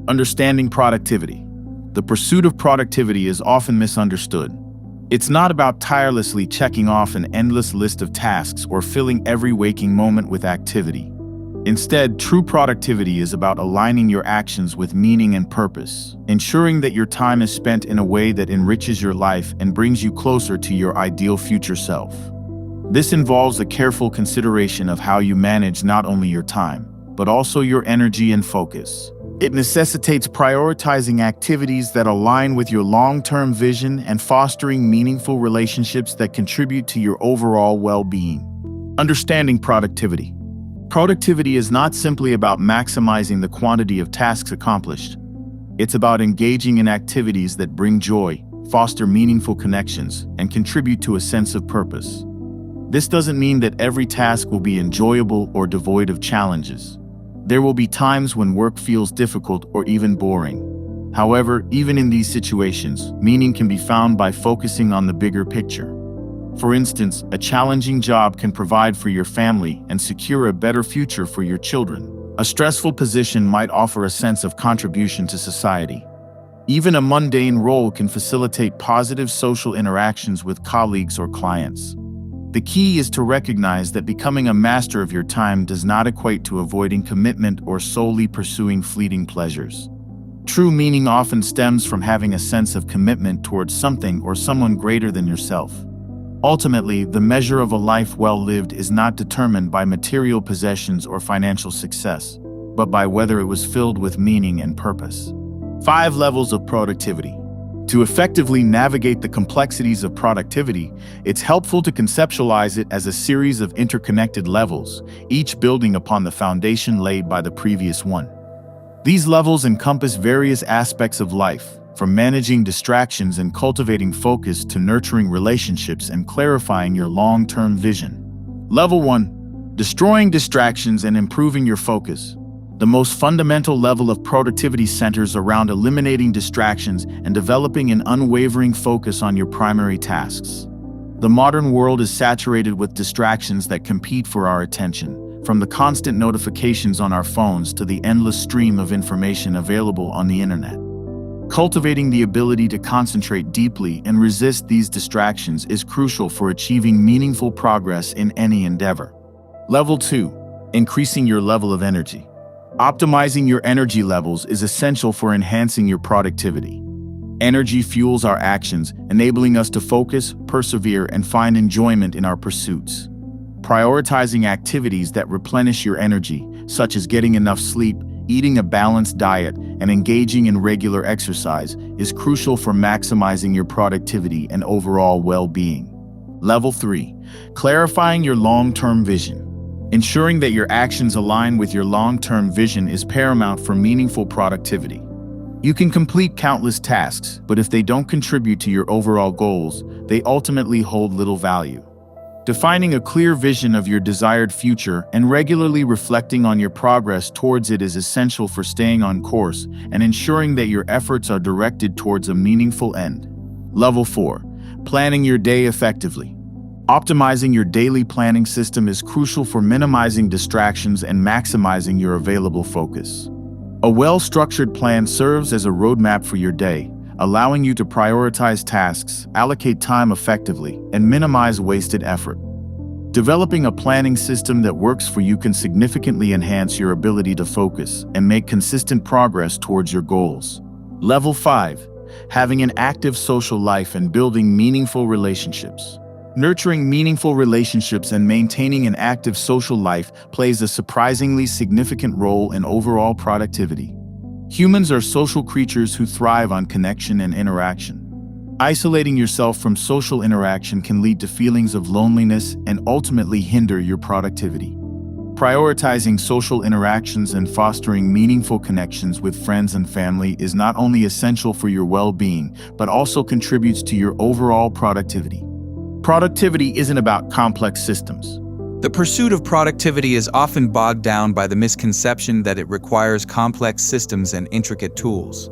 Understanding productivity. The pursuit of productivity is often misunderstood. It's not about tirelessly checking off an endless list of tasks or filling every waking moment with activity. Instead, true productivity is about aligning your actions with meaning and purpose, ensuring that your time is spent in a way that enriches your life and brings you closer to your ideal future self. This involves a careful consideration of how you manage not only your time, but also your energy and focus. It necessitates prioritizing activities that align with your long-term vision and fostering meaningful relationships that contribute to your overall well-being. Understanding productivity. Productivity is not simply about maximizing the quantity of tasks accomplished. It's about engaging in activities that bring joy, foster meaningful connections, and contribute to a sense of purpose. This doesn't mean that every task will be enjoyable or devoid of challenges. There will be times when work feels difficult or even boring. However, even in these situations, meaning can be found by focusing on the bigger picture. For instance, a challenging job can provide for your family and secure a better future for your children. A stressful position might offer a sense of contribution to society. Even a mundane role can facilitate positive social interactions with colleagues or clients. The key is to recognize that becoming a master of your time does not equate to avoiding commitment or solely pursuing fleeting pleasures. True meaning often stems from having a sense of commitment towards something or someone greater than yourself. Ultimately, the measure of a life well lived is not determined by material possessions or financial success, but by whether it was filled with meaning and purpose. 5 levels of productivity. To effectively navigate the complexities of productivity, it's helpful to conceptualize it as a series of interconnected levels, each building upon the foundation laid by the previous one. These levels encompass various aspects of life, from managing distractions and cultivating focus to nurturing relationships and clarifying your long-term vision. Level 1. Destroying distractions and improving your focus. The most fundamental level of productivity centers around eliminating distractions and developing an unwavering focus on your primary tasks. The modern world is saturated with distractions that compete for our attention, from the constant notifications on our phones to the endless stream of information available on the internet. Cultivating the ability to concentrate deeply and resist these distractions is crucial for achieving meaningful progress in any endeavor. Level 2. Increasing your level of energy. Optimizing your energy levels is essential for enhancing your productivity. Energy fuels our actions, enabling us to focus, persevere, and find enjoyment in our pursuits. Prioritizing activities that replenish your energy, such as getting enough sleep, eating a balanced diet, and engaging in regular exercise, is crucial for maximizing your productivity and overall well-being. Level 3. Clarifying your long-term vision. Ensuring that your actions align with your long-term vision is paramount for meaningful productivity. You can complete countless tasks, but if they don't contribute to your overall goals, they ultimately hold little value. Defining a clear vision of your desired future and regularly reflecting on your progress towards it is essential for staying on course and ensuring that your efforts are directed towards a meaningful end. Level 4. Planning your day effectively. Optimizing your daily planning system is crucial for minimizing distractions and maximizing your available focus. A well-structured plan serves as a roadmap for your day, allowing you to prioritize tasks, allocate time effectively, and minimize wasted effort. Developing a planning system that works for you can significantly enhance your ability to focus and make consistent progress towards your goals. Level 5. Having an active social life and building meaningful relationships. Nurturing meaningful relationships and maintaining an active social life plays a surprisingly significant role in overall productivity. Humans are social creatures who thrive on connection and interaction. Isolating yourself from social interaction can lead to feelings of loneliness and ultimately hinder your productivity. Prioritizing social interactions and fostering meaningful connections with friends and family is not only essential for your well-being, but also contributes to your overall productivity. Productivity isn't about complex systems. The pursuit of productivity is often bogged down by the misconception that it requires complex systems and intricate tools.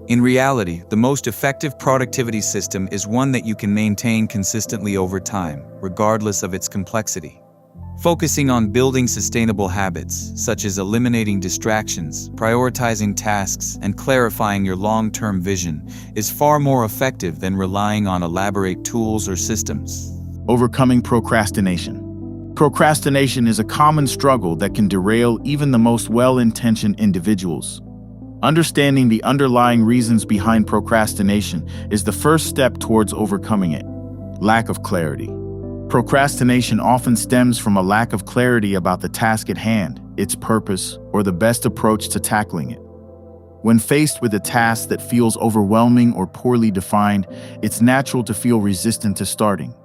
In reality, the most effective productivity system is one that you can maintain consistently over time, regardless of its complexity. Focusing on building sustainable habits, such as eliminating distractions, prioritizing tasks, and clarifying your long-term vision, is far more effective than relying on elaborate tools or systems. Overcoming procrastination. Procrastination is a common struggle that can derail even the most well-intentioned individuals. Understanding the underlying reasons behind procrastination is the first step towards overcoming it. Lack of clarity. Procrastination often stems from a lack of clarity about the task at hand, its purpose, or the best approach to tackling it. When faced with a task that feels overwhelming or poorly defined, it's natural to feel resistant to starting.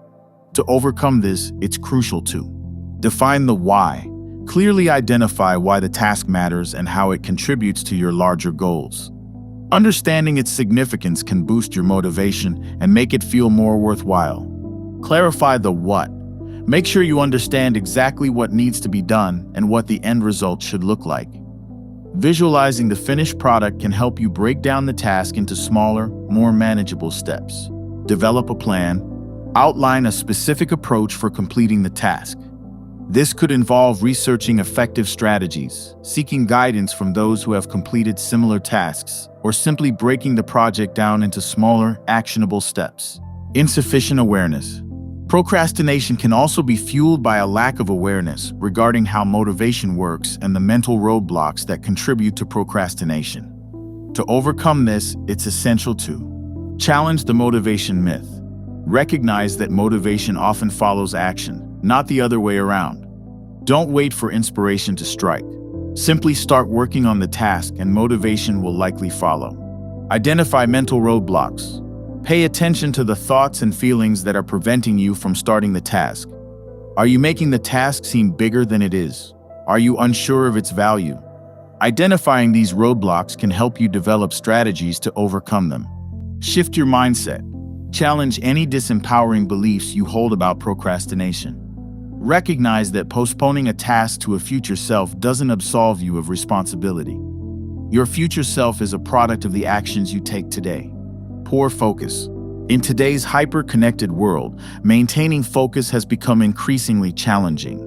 To overcome this, it's crucial to define the why. Clearly identify why the task matters and how it contributes to your larger goals. Understanding its significance can boost your motivation and make it feel more worthwhile. Clarify the what. Make sure you understand exactly what needs to be done and what the end result should look like. Visualizing the finished product can help you break down the task into smaller, more manageable steps. Develop a plan. Outline a specific approach for completing the task. This could involve researching effective strategies, seeking guidance from those who have completed similar tasks, or simply breaking the project down into smaller, actionable steps. Insufficient awareness. Procrastination can also be fueled by a lack of awareness regarding how motivation works and the mental roadblocks that contribute to procrastination. To overcome this, it's essential to challenge the motivation myth. Recognize that motivation often follows action, not the other way around. Don't wait for inspiration to strike. Simply start working on the task and motivation will likely follow. Identify mental roadblocks. Pay attention to the thoughts and feelings that are preventing you from starting the task. Are you making the task seem bigger than it is? Are you unsure of its value? Identifying these roadblocks can help you develop strategies to overcome them. Shift your mindset. Challenge any disempowering beliefs you hold about procrastination. Recognize that postponing a task to a future self doesn't absolve you of responsibility. Your future self is a product of the actions you take today. Poor focus. In today's hyper-connected world, maintaining focus has become increasingly challenging.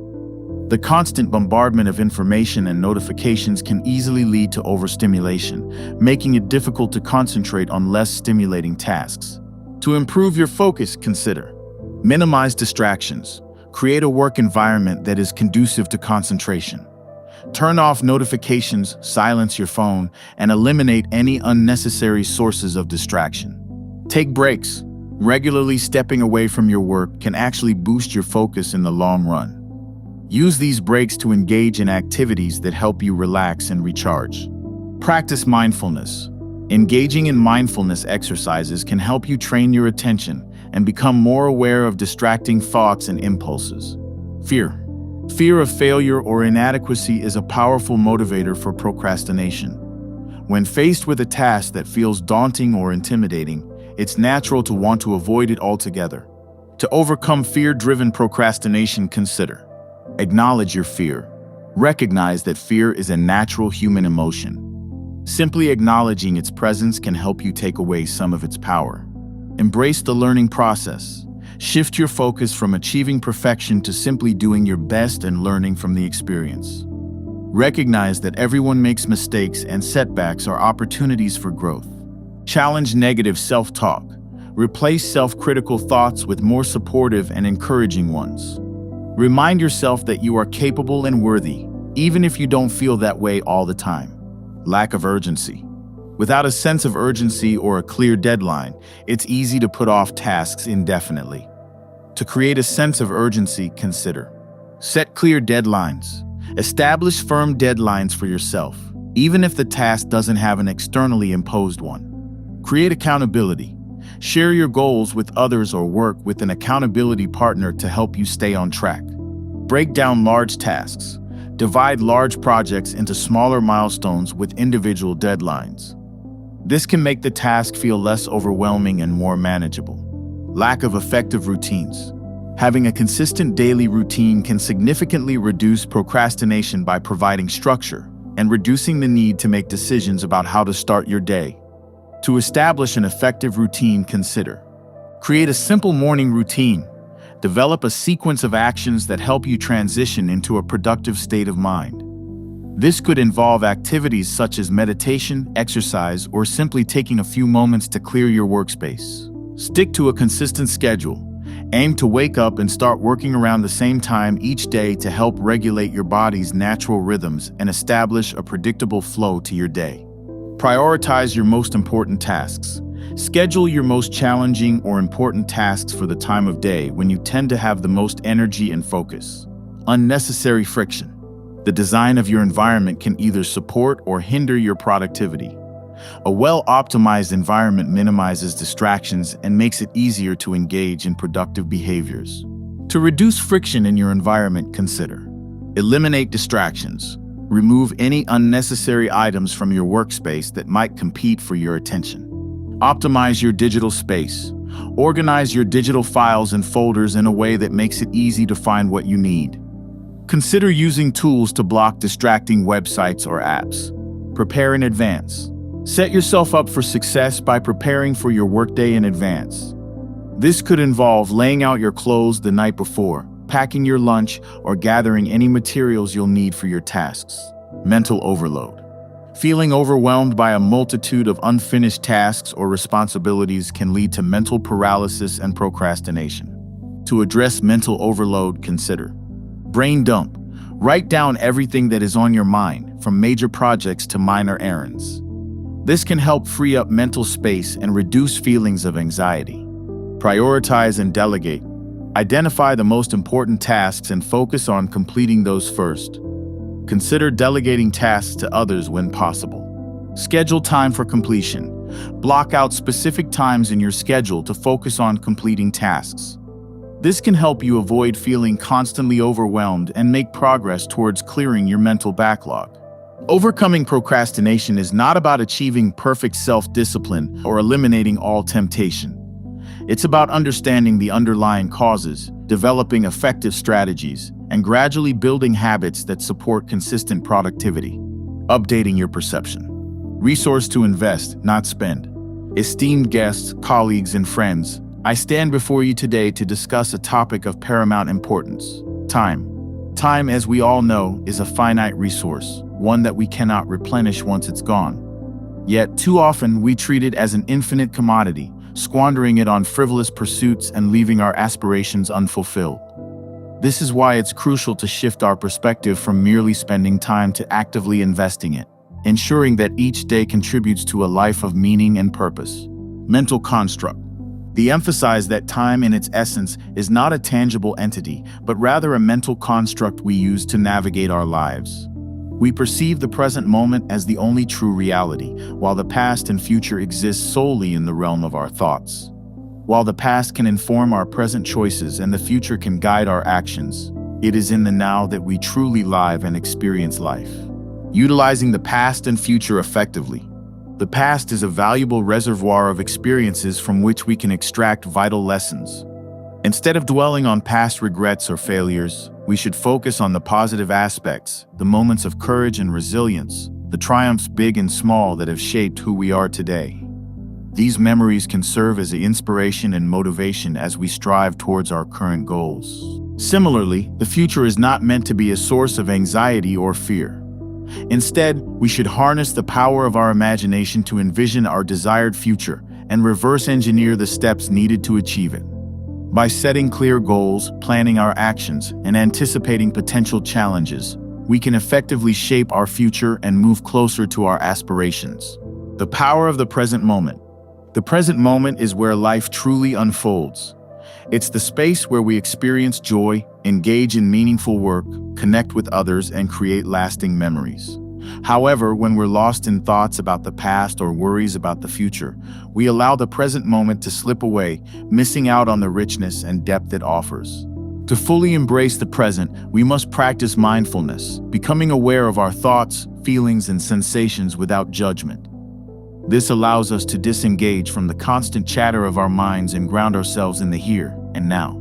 The constant bombardment of information and notifications can easily lead to overstimulation, making it difficult to concentrate on less stimulating tasks. To improve your focus, consider: minimize distractions. Create a work environment that is conducive to concentration. Turn off notifications, silence your phone, and eliminate any unnecessary sources of distraction. Take breaks. Regularly stepping away from your work can actually boost your focus in the long run. Use these breaks to engage in activities that help you relax and recharge. Practice mindfulness. Engaging in mindfulness exercises can help you train your attention and become more aware of distracting thoughts and impulses. Fear. Fear of failure or inadequacy is a powerful motivator for procrastination. When faced with a task that feels daunting or intimidating, it's natural to want to avoid it altogether. To overcome fear-driven procrastination, consider: acknowledge your fear. Recognize that fear is a natural human emotion. Simply acknowledging its presence can help you take away some of its power. Embrace the learning process. Shift your focus from achieving perfection to simply doing your best and learning from the experience. Recognize that everyone makes mistakes and setbacks are opportunities for growth. Challenge negative self-talk. Replace self-critical thoughts with more supportive and encouraging ones. Remind yourself that you are capable and worthy, even if you don't feel that way all the time. Lack of urgency. Without a sense of urgency or a clear deadline, it's easy to put off tasks indefinitely. To create a sense of urgency, consider: set clear deadlines. Establish firm deadlines for yourself, even if the task doesn't have an externally imposed one. Create accountability. Share your goals with others or work with an accountability partner to help you stay on track. Break down large tasks. Divide large projects into smaller milestones with individual deadlines. This can make the task feel less overwhelming and more manageable. Lack of effective routines. Having a consistent daily routine can significantly reduce procrastination by providing structure and reducing the need to make decisions about how to start your day. To establish an effective routine, consider: create a simple morning routine. Develop a sequence of actions that help you transition into a productive state of mind. This could involve activities such as meditation, exercise, or simply taking a few moments to clear your workspace. Stick to a consistent schedule. Aim to wake up and start working around the same time each day to help regulate your body's natural rhythms and establish a predictable flow to your day. Prioritize your most important tasks. Schedule your most challenging or important tasks for the time of day when you tend to have the most energy and focus. Unnecessary friction. The design of your environment can either support or hinder your productivity. A well-optimized environment minimizes distractions and makes it easier to engage in productive behaviors. To reduce friction in your environment, consider: eliminate distractions. Remove any unnecessary items from your workspace that might compete for your attention. Optimize your digital space. Organize your digital files and folders in a way that makes it easy to find what you need. Consider using tools to block distracting websites or apps. Prepare in advance. Set yourself up for success by preparing for your workday in advance. This could involve laying out your clothes the night before, packing your lunch, or gathering any materials you'll need for your tasks. Mental overload. Feeling overwhelmed by a multitude of unfinished tasks or responsibilities can lead to mental paralysis and procrastination. To address mental overload, consider: brain dump. Write down everything that is on your mind, from major projects to minor errands. This can help free up mental space and reduce feelings of anxiety. Prioritize and delegate. Identify the most important tasks and focus on completing those first. Consider delegating tasks to others when possible. Schedule time for completion. Block out specific times in your schedule to focus on completing tasks. This can help you avoid feeling constantly overwhelmed and make progress towards clearing your mental backlog. Overcoming procrastination is not about achieving perfect self-discipline or eliminating all temptation. It's about understanding the underlying causes, developing effective strategies, and gradually building habits that support consistent productivity. Updating your perception. Resource to invest, not spend. Esteemed guests, colleagues, and friends, I stand before you today to discuss a topic of paramount importance: time. Time, as we all know, is a finite resource, one that we cannot replenish once it's gone. Yet, too often, we treat it as an infinite commodity, squandering it on frivolous pursuits and leaving our aspirations unfulfilled. This is why it's crucial to shift our perspective from merely spending time to actively investing it, ensuring that each day contributes to a life of meaning and purpose. Mental construct. They emphasize that time in its essence is not a tangible entity, but rather a mental construct we use to navigate our lives. We perceive the present moment as the only true reality, while the past and future exist solely in the realm of our thoughts. While the past can inform our present choices and the future can guide our actions, it is in the now that we truly live and experience life. Utilizing the past and future effectively. The past is a valuable reservoir of experiences from which we can extract vital lessons. Instead of dwelling on past regrets or failures, we should focus on the positive aspects, the moments of courage and resilience, the triumphs big and small that have shaped who we are today. These memories can serve as an inspiration and motivation as we strive towards our current goals. Similarly, the future is not meant to be a source of anxiety or fear. Instead, we should harness the power of our imagination to envision our desired future and reverse engineer the steps needed to achieve it. By setting clear goals, planning our actions, and anticipating potential challenges, we can effectively shape our future and move closer to our aspirations. The power of the present moment. The present moment is where life truly unfolds. It's the space where we experience joy, engage in meaningful work, connect with others, and create lasting memories. However, when we're lost in thoughts about the past or worries about the future, we allow the present moment to slip away, missing out on the richness and depth it offers. To fully embrace the present, we must practice mindfulness, becoming aware of our thoughts, feelings, and sensations without judgment. This allows us to disengage from the constant chatter of our minds and ground ourselves in the here and now,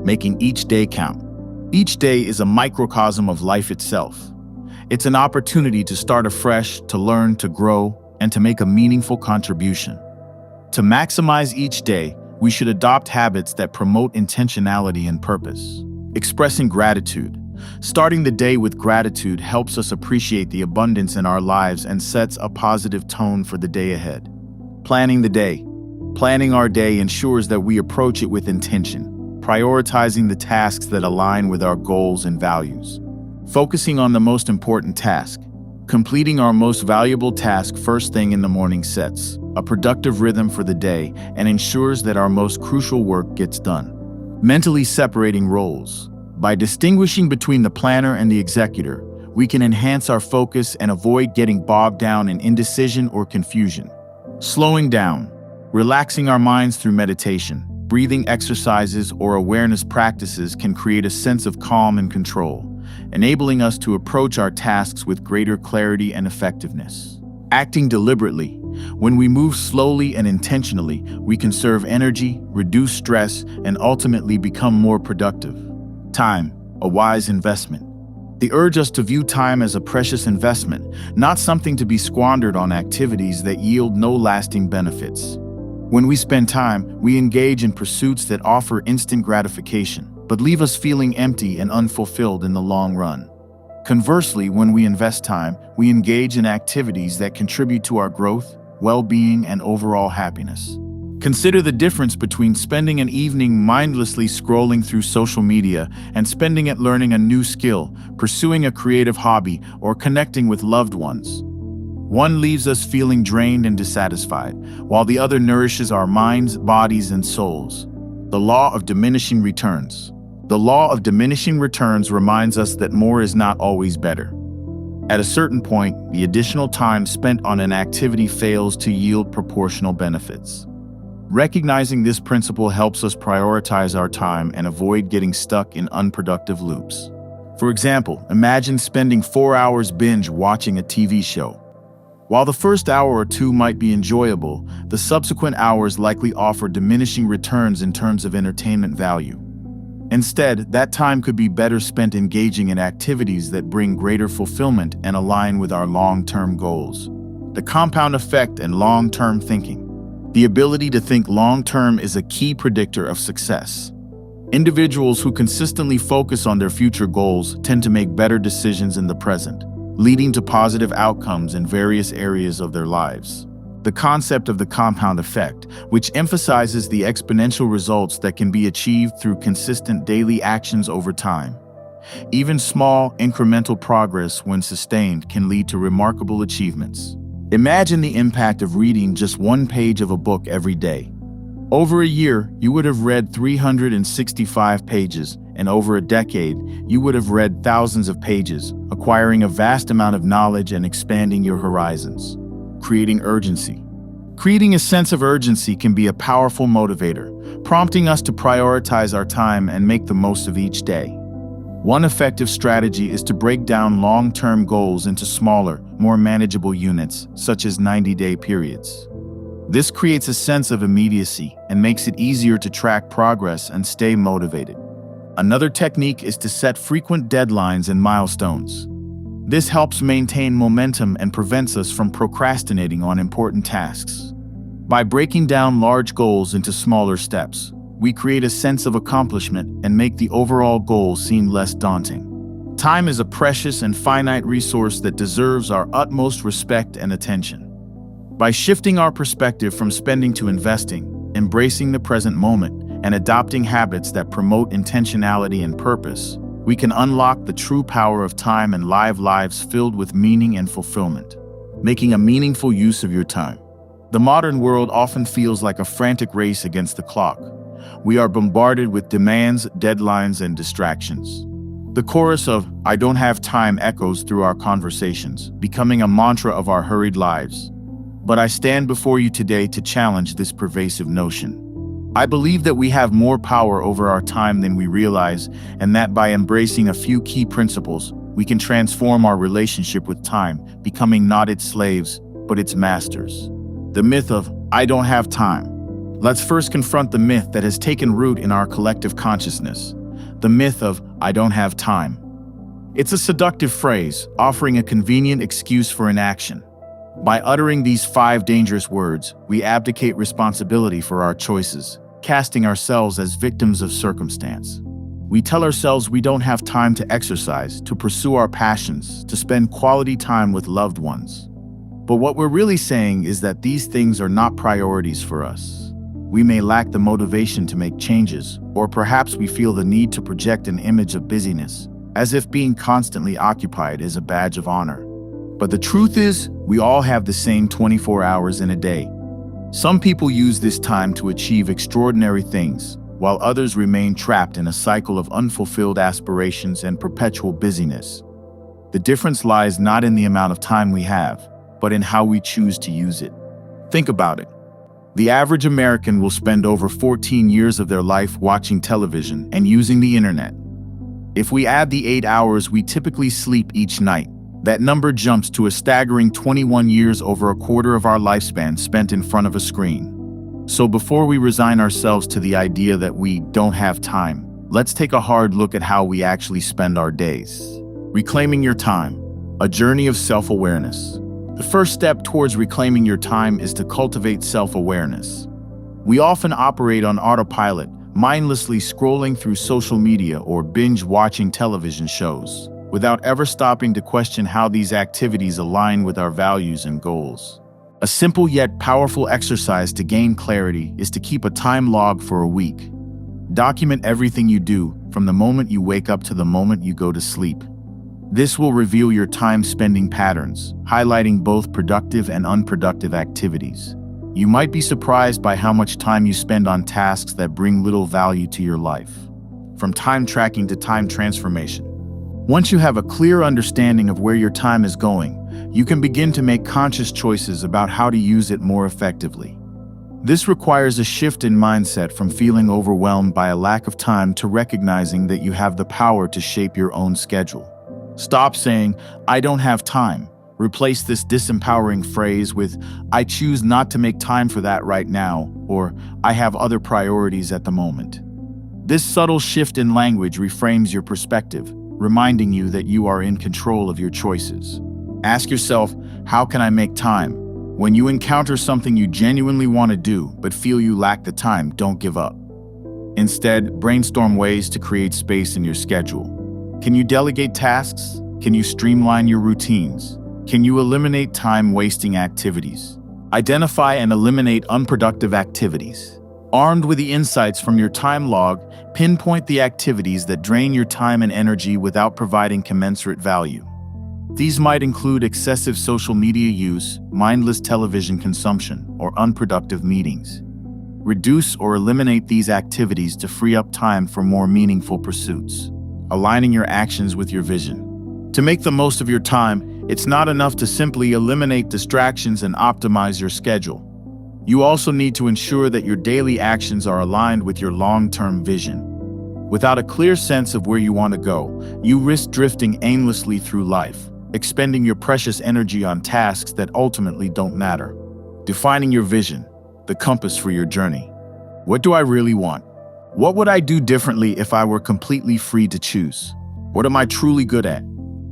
making each day count. Each day is a microcosm of life itself. It's an opportunity to start afresh, to learn, to grow, and to make a meaningful contribution. To maximize each day, we should adopt habits that promote intentionality and purpose. Expressing gratitude. Starting the day with gratitude helps us appreciate the abundance in our lives and sets a positive tone for the day ahead. Planning the day. Planning our day ensures that we approach it with intention, prioritizing the tasks that align with our goals and values. Focusing on the most important task. Completing our most valuable task first thing in the morning sets a productive rhythm for the day and ensures that our most crucial work gets done. Mentally separating roles. By distinguishing between the planner and the executor, we can enhance our focus and avoid getting bogged down in indecision or confusion. Slowing down. Relaxing our minds through meditation, breathing exercises, or awareness practices can create a sense of calm and control, enabling us to approach our tasks with greater clarity and effectiveness. Acting deliberately. When we move slowly and intentionally, we conserve energy, reduce stress, and ultimately become more productive. Time, a wise investment. They urge us to view time as a precious investment, not something to be squandered on activities that yield no lasting benefits. When we spend time, we engage in pursuits that offer instant gratification, but leave us feeling empty and unfulfilled in the long run. Conversely, when we invest time, we engage in activities that contribute to our growth, well-being, and overall happiness. Consider the difference between spending an evening mindlessly scrolling through social media and spending it learning a new skill, pursuing a creative hobby, or connecting with loved ones. One leaves us feeling drained and dissatisfied, while the other nourishes our minds, bodies, and souls. The law of diminishing returns. The law of diminishing returns reminds us that more is not always better. At a certain point, the additional time spent on an activity fails to yield proportional benefits. Recognizing this principle helps us prioritize our time and avoid getting stuck in unproductive loops. For example, imagine spending 4 hours binge watching a TV show. While the first hour or two might be enjoyable, the subsequent hours likely offer diminishing returns in terms of entertainment value. Instead, that time could be better spent engaging in activities that bring greater fulfillment and align with our long-term goals. The compound effect and long-term thinking. The ability to think long-term is a key predictor of success. Individuals who consistently focus on their future goals tend to make better decisions in the present, leading to positive outcomes in various areas of their lives. The concept of the compound effect, which emphasizes the exponential results that can be achieved through consistent daily actions over time. Even small, incremental progress, when sustained, can lead to remarkable achievements. Imagine the impact of reading just one page of a book every day. Over a year, you would have read 365 pages, and over a decade, you would have read thousands of pages, acquiring a vast amount of knowledge and expanding your horizons. Creating urgency. Creating a sense of urgency can be a powerful motivator, prompting us to prioritize our time and make the most of each day. One effective strategy is to break down long-term goals into smaller, more manageable units, such as 90-day periods. This creates a sense of immediacy and makes it easier to track progress and stay motivated. Another technique is to set frequent deadlines and milestones. This helps maintain momentum and prevents us from procrastinating on important tasks. By breaking down large goals into smaller steps, we create a sense of accomplishment and make the overall goal seem less daunting. Time is a precious and finite resource that deserves our utmost respect and attention. By shifting our perspective from spending to investing, embracing the present moment, and adopting habits that promote intentionality and purpose, we can unlock the true power of time and live lives filled with meaning and fulfillment. Making a meaningful use of your time. The modern world often feels like a frantic race against the clock. We are bombarded with demands, deadlines, and distractions. The chorus of "I don't have time" echoes through our conversations, becoming a mantra of our hurried lives. But I stand before you today to challenge this pervasive notion. I believe that we have more power over our time than we realize, and that by embracing a few key principles, we can transform our relationship with time, becoming not its slaves, but its masters. The myth of "I don't have time." Let's first confront the myth that has taken root in our collective consciousness. The myth of "I don't have time." It's a seductive phrase, offering a convenient excuse for inaction. By uttering these 5 dangerous words, we abdicate responsibility for our choices, casting ourselves as victims of circumstance. We tell ourselves we don't have time to exercise, to pursue our passions, to spend quality time with loved ones. But what we're really saying is that these things are not priorities for us. We may lack the motivation to make changes, or perhaps we feel the need to project an image of busyness, as if being constantly occupied is a badge of honor. But the truth is, we all have the same 24 hours in a day. Some people use this time to achieve extraordinary things, while others remain trapped in a cycle of unfulfilled aspirations and perpetual busyness. The difference lies not in the amount of time we have, but in how we choose to use it. Think about it. The average American will spend over 14 years of their life watching television and using the internet. If we add the 8 hours we typically sleep each night, that number jumps to a staggering 21 years, over a quarter of our lifespan spent in front of a screen. So before we resign ourselves to the idea that we don't have time, let's take a hard look at how we actually spend our days. Reclaiming your time, a journey of self-awareness. The first step towards reclaiming your time is to cultivate self-awareness. We often operate on autopilot, mindlessly scrolling through social media or binge-watching television shows, without ever stopping to question how these activities align with our values and goals. A simple yet powerful exercise to gain clarity is to keep a time log for a week. Document everything you do, from the moment you wake up to the moment you go to sleep. This will reveal your time-spending patterns, highlighting both productive and unproductive activities. You might be surprised by how much time you spend on tasks that bring little value to your life. From time tracking to time transformation. Once you have a clear understanding of where your time is going, you can begin to make conscious choices about how to use it more effectively. This requires a shift in mindset from feeling overwhelmed by a lack of time to recognizing that you have the power to shape your own schedule. Stop saying, "I don't have time." Replace this disempowering phrase with, "I choose not to make time for that right now," or "I have other priorities at the moment." This subtle shift in language reframes your perspective, reminding you that you are in control of your choices. Ask yourself, how can I make time? When you encounter something you genuinely want to do but feel you lack the time, don't give up. Instead, brainstorm ways to create space in your schedule. Can you delegate tasks? Can you streamline your routines? Can you eliminate time-wasting activities? Identify and eliminate unproductive activities. Armed with the insights from your time log, pinpoint the activities that drain your time and energy without providing commensurate value. These might include excessive social media use, mindless television consumption, or unproductive meetings. Reduce or eliminate these activities to free up time for more meaningful pursuits, aligning your actions with your vision. To make the most of your time, it's not enough to simply eliminate distractions and optimize your schedule. You also need to ensure that your daily actions are aligned with your long-term vision. Without a clear sense of where you want to go, you risk drifting aimlessly through life, expending your precious energy on tasks that ultimately don't matter. Defining your vision, the compass for your journey. What do I really want? What would I do differently if I were completely free to choose? What am I truly good at?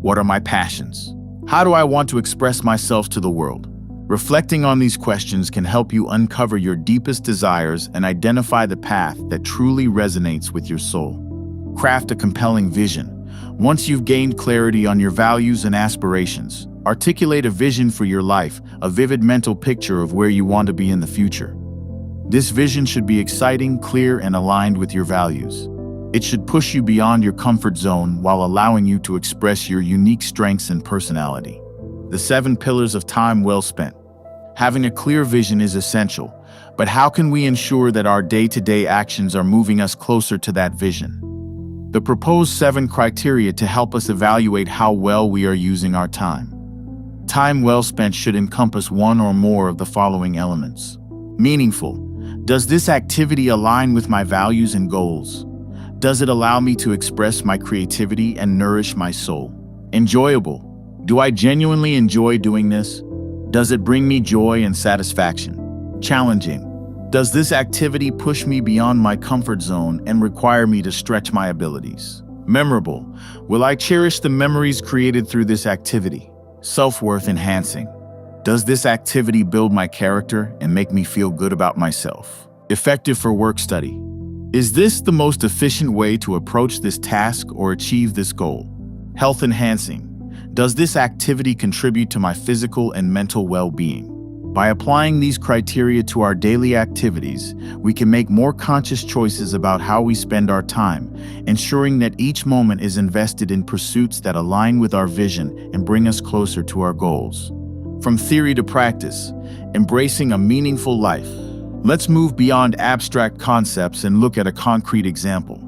What are my passions? How do I want to express myself to the world? Reflecting on these questions can help you uncover your deepest desires and identify the path that truly resonates with your soul. Craft a compelling vision. Once you've gained clarity on your values and aspirations, articulate a vision for your life, a vivid mental picture of where you want to be in the future. This vision should be exciting, clear, and aligned with your values. It should push you beyond your comfort zone while allowing you to express your unique strengths and personality. The 7 pillars of time well spent. Having a clear vision is essential, but how can we ensure that our day-to-day actions are moving us closer to that vision? The proposed 7 criteria to help us evaluate how well we are using our time. Time well spent should encompass one or more of the following elements. Meaningful. Does this activity align with my values and goals? Does it allow me to express my creativity and nourish my soul? Enjoyable. Do I genuinely enjoy doing this? Does it bring me joy and satisfaction? Challenging. Does this activity push me beyond my comfort zone and require me to stretch my abilities? Memorable. Will I cherish the memories created through this activity? Self-worth enhancing. Does this activity build my character and make me feel good about myself? Effective for work study. Is this the most efficient way to approach this task or achieve this goal? Health enhancing. Does this activity contribute to my physical and mental well-being? By applying these criteria to our daily activities, we can make more conscious choices about how we spend our time, ensuring that each moment is invested in pursuits that align with our vision and bring us closer to our goals. From theory to practice, embracing a meaningful life. Let's move beyond abstract concepts and look at a concrete example.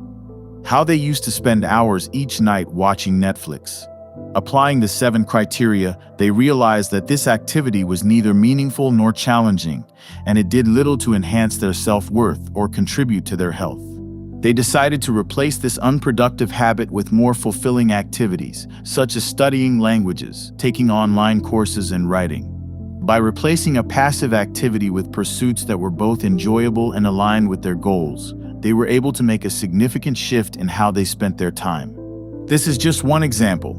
How they used to spend hours each night watching Netflix. Applying the 7 criteria, they realized that this activity was neither meaningful nor challenging, and it did little to enhance their self-worth or contribute to their health. They decided to replace this unproductive habit with more fulfilling activities, such as studying languages, taking online courses, and writing. By replacing a passive activity with pursuits that were both enjoyable and aligned with their goals, they were able to make a significant shift in how they spent their time. This is just one example.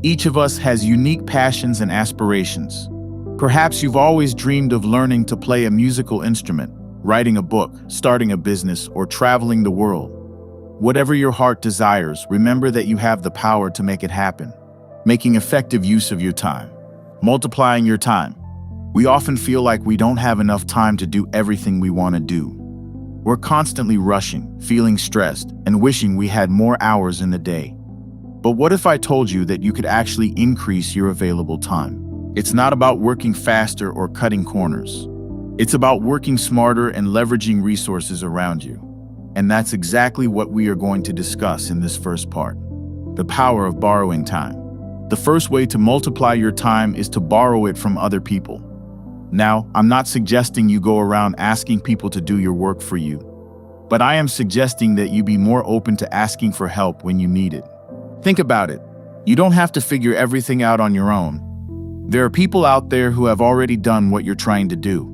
Each of us has unique passions and aspirations. Perhaps you've always dreamed of learning to play a musical instrument, writing a book, starting a business, or traveling the world. Whatever your heart desires, remember that you have the power to make it happen. Making effective use of your time. Multiplying your time. We often feel like we don't have enough time to do everything we want to do. We're constantly rushing, feeling stressed, and wishing we had more hours in the day. But what if I told you that you could actually increase your available time? It's not about working faster or cutting corners. It's about working smarter and leveraging resources around you. And that's exactly what we are going to discuss in this first part. The power of borrowing time. The first way to multiply your time is to borrow it from other people. Now, I'm not suggesting you go around asking people to do your work for you, but I am suggesting that you be more open to asking for help when you need it. Think about it. You don't have to figure everything out on your own. There are people out there who have already done what you're trying to do.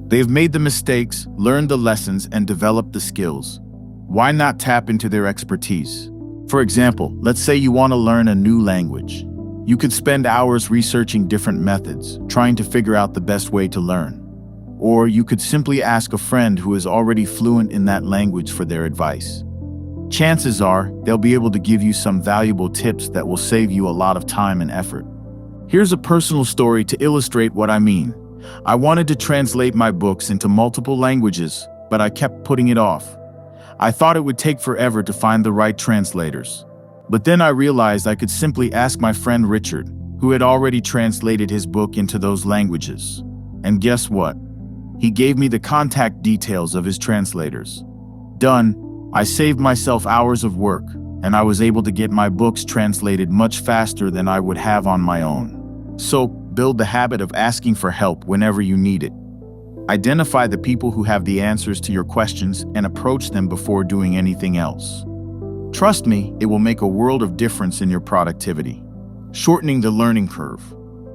They've made the mistakes, learned the lessons, and developed the skills. Why not tap into their expertise? For example, let's say you want to learn a new language. You could spend hours researching different methods, trying to figure out the best way to learn. Or you could simply ask a friend who is already fluent in that language for their advice. Chances are, they'll be able to give you some valuable tips that will save you a lot of time and effort. Here's a personal story to illustrate what I mean. I wanted to translate my books into multiple languages, but I kept putting it off. I thought it would take forever to find the right translators. But then I realized I could simply ask my friend Richard, who had already translated his book into those languages. And guess what? He gave me the contact details of his translators. Done. I saved myself hours of work, and I was able to get my books translated much faster than I would have on my own. So, build the habit of asking for help whenever you need it. Identify the people who have the answers to your questions and approach them before doing anything else. Trust me, it will make a world of difference in your productivity. Shortening the learning curve.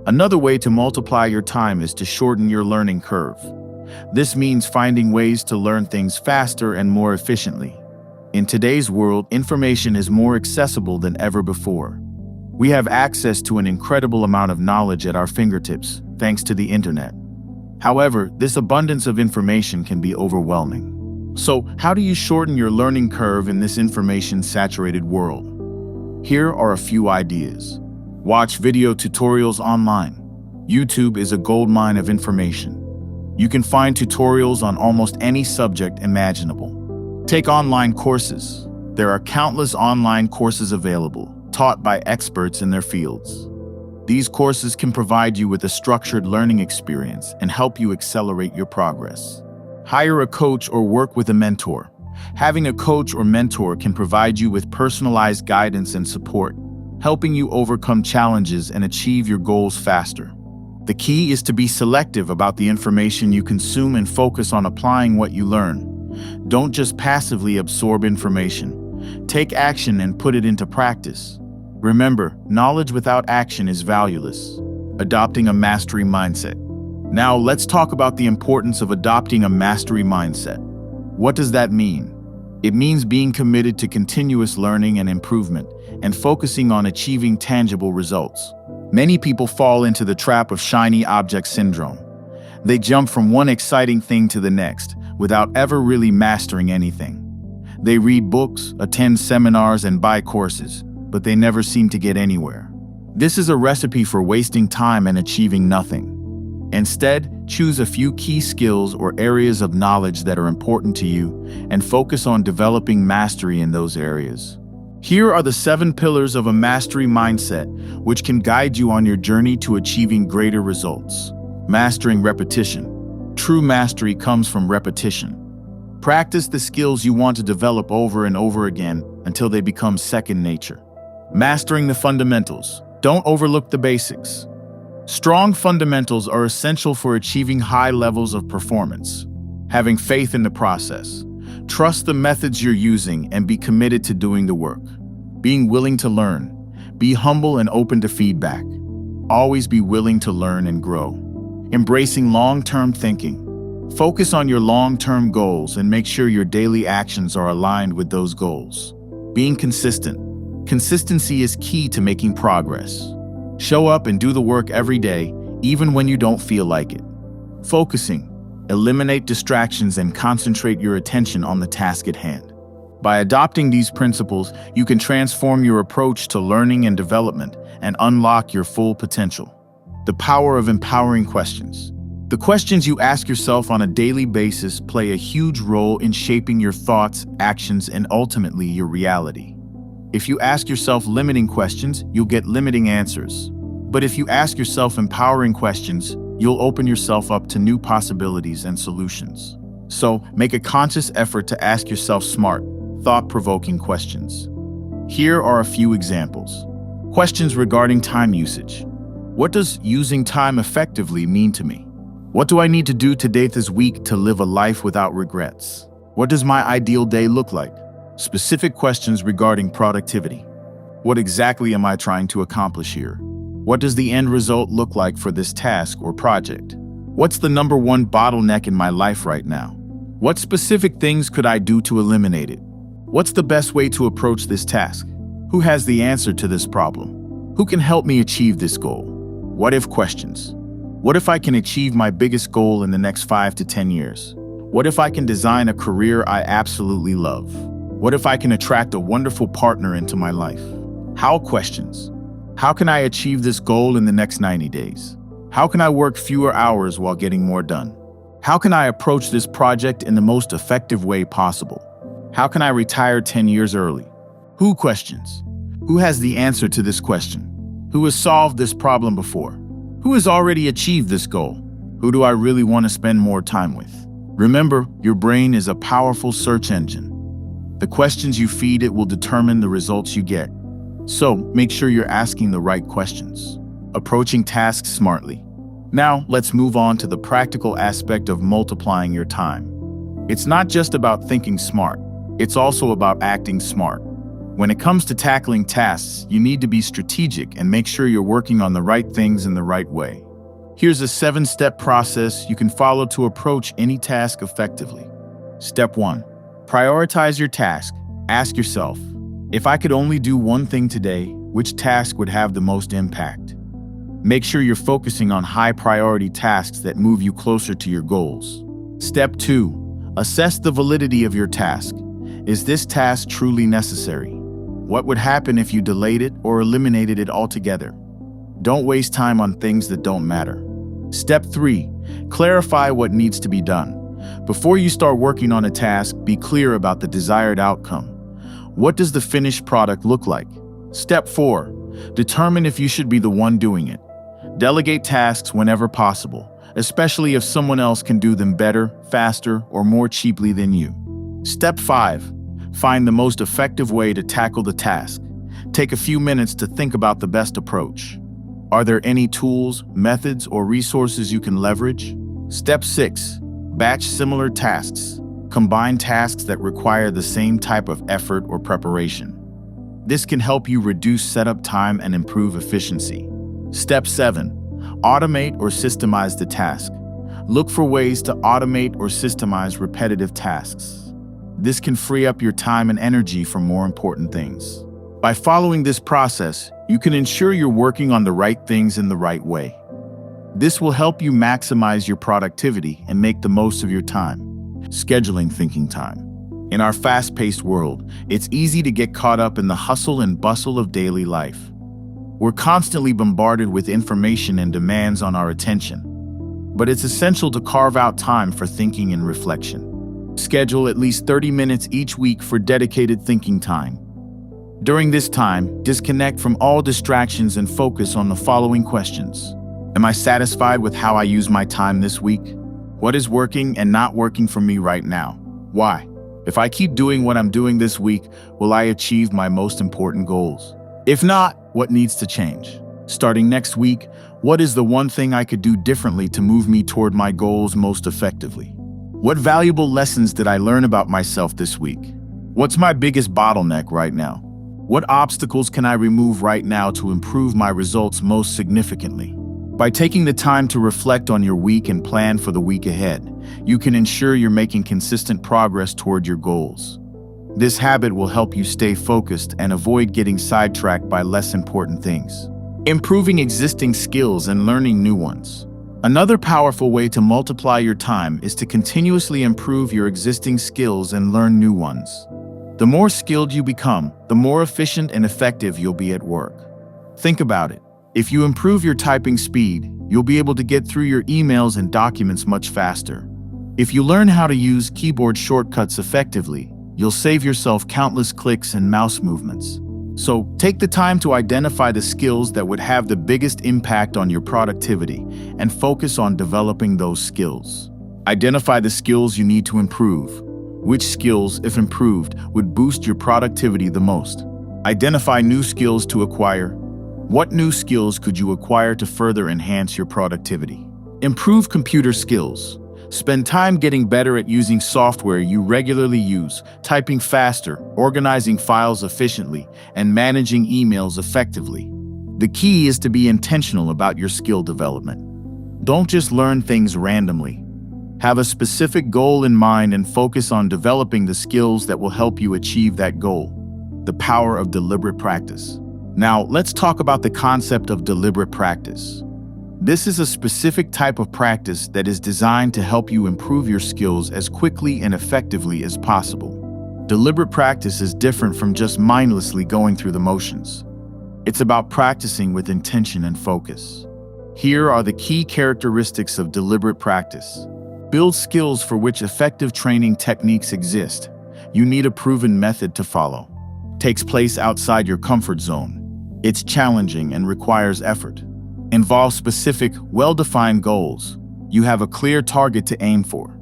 Another way to multiply your time is to shorten your learning curve. This means finding ways to learn things faster and more efficiently. In today's world, information is more accessible than ever before. We have access to an incredible amount of knowledge at our fingertips, thanks to the internet. However, this abundance of information can be overwhelming. So, how do you shorten your learning curve in this information-saturated world? Here are a few ideas. Watch video tutorials online. YouTube is a goldmine of information. You can find tutorials on almost any subject imaginable. Take online courses. There are countless online courses available, taught by experts in their fields. These courses can provide you with a structured learning experience and help you accelerate your progress. Hire a coach or work with a mentor. Having a coach or mentor can provide you with personalized guidance and support, helping you overcome challenges and achieve your goals faster. The key is to be selective about the information you consume and focus on applying what you learn. Don't just passively absorb information. Take action and put it into practice. Remember, knowledge without action is valueless. Adopting a mastery mindset. Now let's talk about the importance of adopting a mastery mindset. What does that mean? It means being committed to continuous learning and improvement, and focusing on achieving tangible results. Many people fall into the trap of shiny object syndrome. They jump from one exciting thing to the next, without ever really mastering anything. They read books, attend seminars, and buy courses, but they never seem to get anywhere. This is a recipe for wasting time and achieving nothing. Instead, choose a few key skills or areas of knowledge that are important to you and focus on developing mastery in those areas. Here are the 7 pillars of a mastery mindset, which can guide you on your journey to achieving greater results. Mastering repetition. True mastery comes from repetition. Practice the skills you want to develop over and over again until they become second nature. Mastering the fundamentals. Don't overlook the basics. Strong fundamentals are essential for achieving high levels of performance. Having faith in the process. Trust the methods you're using and be committed to doing the work. Being willing to learn. Be humble and open to feedback. Always be willing to learn and grow. Embracing long-term thinking. Focus on your long-term goals and make sure your daily actions are aligned with those goals. Being consistent. Consistency is key to making progress. Show up and do the work every day, even when you don't feel like it. Focusing. Eliminate distractions and concentrate your attention on the task at hand. By adopting these principles, you can transform your approach to learning and development and unlock your full potential. The power of empowering questions. The questions you ask yourself on a daily basis play a huge role in shaping your thoughts, actions, and ultimately your reality. If you ask yourself limiting questions, you'll get limiting answers. But if you ask yourself empowering questions, you'll open yourself up to new possibilities and solutions. So, make a conscious effort to ask yourself smart, thought-provoking questions. Here are a few examples. Questions regarding time usage. What does using time effectively mean to me? What do I need to do today this week to live a life without regrets? What does my ideal day look like? Specific questions regarding productivity. What exactly am I trying to accomplish here? What does the end result look like for this task or project? What's the number one bottleneck in my life right now? What specific things could I do to eliminate it? What's the best way to approach this task? Who has the answer to this problem? Who can help me achieve this goal? What if questions. What if I can achieve my biggest goal in the next 5 to 10 years? What if I can design a career I absolutely love? What if I can attract a wonderful partner into my life? How questions. How can I achieve this goal in the next 90 days? How can I work fewer hours while getting more done? How can I approach this project in the most effective way possible? How can I retire 10 years early? Who questions. Who has the answer to this question? Who has solved this problem before? Who has already achieved this goal? Who do I really want to spend more time with? Remember, your brain is a powerful search engine. The questions you feed it will determine the results you get. So, make sure you're asking the right questions. Approaching tasks smartly. Now, let's move on to the practical aspect of multiplying your time. It's not just about thinking smart, it's also about acting smart. When it comes to tackling tasks, you need to be strategic and make sure you're working on the right things in the right way. Here's a 7-step process you can follow to approach any task effectively. Step 1. Prioritize your task. Ask yourself, if I could only do one thing today, which task would have the most impact? Make sure you're focusing on high-priority tasks that move you closer to your goals. Step 2. Assess the validity of your task. Is this task truly necessary? What would happen if you delayed it or eliminated it altogether? Don't waste time on things that don't matter. Step 3. Clarify what needs to be done. Before you start working on a task, be clear about the desired outcome. What does the finished product look like? Step 4. Determine if you should be the one doing it. Delegate tasks whenever possible, especially if someone else can do them better, faster, or more cheaply than you. Step 5. Find the most effective way to tackle the task. Take a few minutes to think about the best approach. Are there any tools, methods, or resources you can leverage? Step 6. Batch similar tasks. Combine tasks that require the same type of effort or preparation. This can help you reduce setup time and improve efficiency. Step 7. Automate or systemize the task. Look for ways to automate or systemize repetitive tasks. This can free up your time and energy for more important things. By following this process, you can ensure you're working on the right things in the right way. This will help you maximize your productivity and make the most of your time. Scheduling thinking time. In our fast-paced world, it's easy to get caught up in the hustle and bustle of daily life. We're constantly bombarded with information and demands on our attention. But it's essential to carve out time for thinking and reflection. Schedule at least 30 minutes each week for dedicated thinking time. During this time, disconnect from all distractions and focus on the following questions. Am I satisfied with how I use my time this week? What is working and not working for me right now? Why? If I keep doing what I'm doing this week, will I achieve my most important goals? If not, what needs to change? Starting next week, what is the one thing I could do differently to move me toward my goals most effectively? What valuable lessons did I learn about myself this week? What's my biggest bottleneck right now? What obstacles can I remove right now to improve my results most significantly? By taking the time to reflect on your week and plan for the week ahead, you can ensure you're making consistent progress toward your goals. This habit will help you stay focused and avoid getting sidetracked by less important things. Improving existing skills and learning new ones. Another powerful way to multiply your time is to continuously improve your existing skills and learn new ones. The more skilled you become, the more efficient and effective you'll be at work. Think about it. If you improve your typing speed, you'll be able to get through your emails and documents much faster. If you learn how to use keyboard shortcuts effectively, you'll save yourself countless clicks and mouse movements. So, take the time to identify the skills that would have the biggest impact on your productivity and focus on developing those skills. Identify the skills you need to improve. Which skills, if improved, would boost your productivity the most? Identify new skills to acquire. What new skills could you acquire to further enhance your productivity? Improve computer skills. Spend time getting better at using software you regularly use, typing faster, organizing files efficiently, and managing emails effectively. The key is to be intentional about your skill development. Don't just learn things randomly. Have a specific goal in mind and focus on developing the skills that will help you achieve that goal. The power of deliberate practice. Now, let's talk about the concept of deliberate practice. This is a specific type of practice that is designed to help you improve your skills as quickly and effectively as possible. Deliberate practice is different from just mindlessly going through the motions. It's about practicing with intention and focus. Here are the key characteristics of deliberate practice. Build skills for which effective training techniques exist. You need a proven method to follow. Takes place outside your comfort zone. It's challenging and requires effort. Involves specific, well-defined goals. You have a clear target to aim for.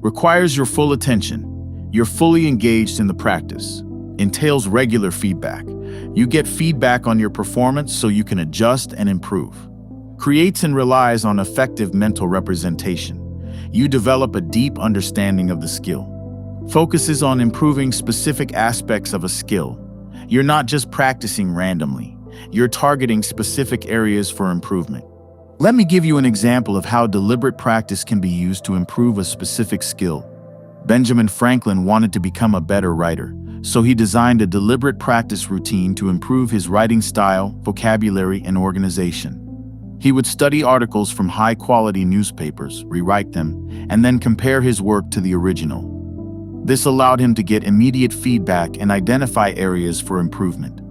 Requires your full attention. You're fully engaged in the practice. Entails regular feedback. You get feedback on your performance so you can adjust and improve. Creates and relies on effective mental representation. You develop a deep understanding of the skill. Focuses on improving specific aspects of a skill. You're not just practicing randomly. You're targeting specific areas for improvement. Let me give you an example of how deliberate practice can be used to improve a specific skill. Benjamin Franklin wanted to become a better writer, so he designed a deliberate practice routine to improve his writing style, vocabulary, and organization. He would study articles from high-quality newspapers, rewrite them, and then compare his work to the original. This allowed him to get immediate feedback and identify areas for improvement.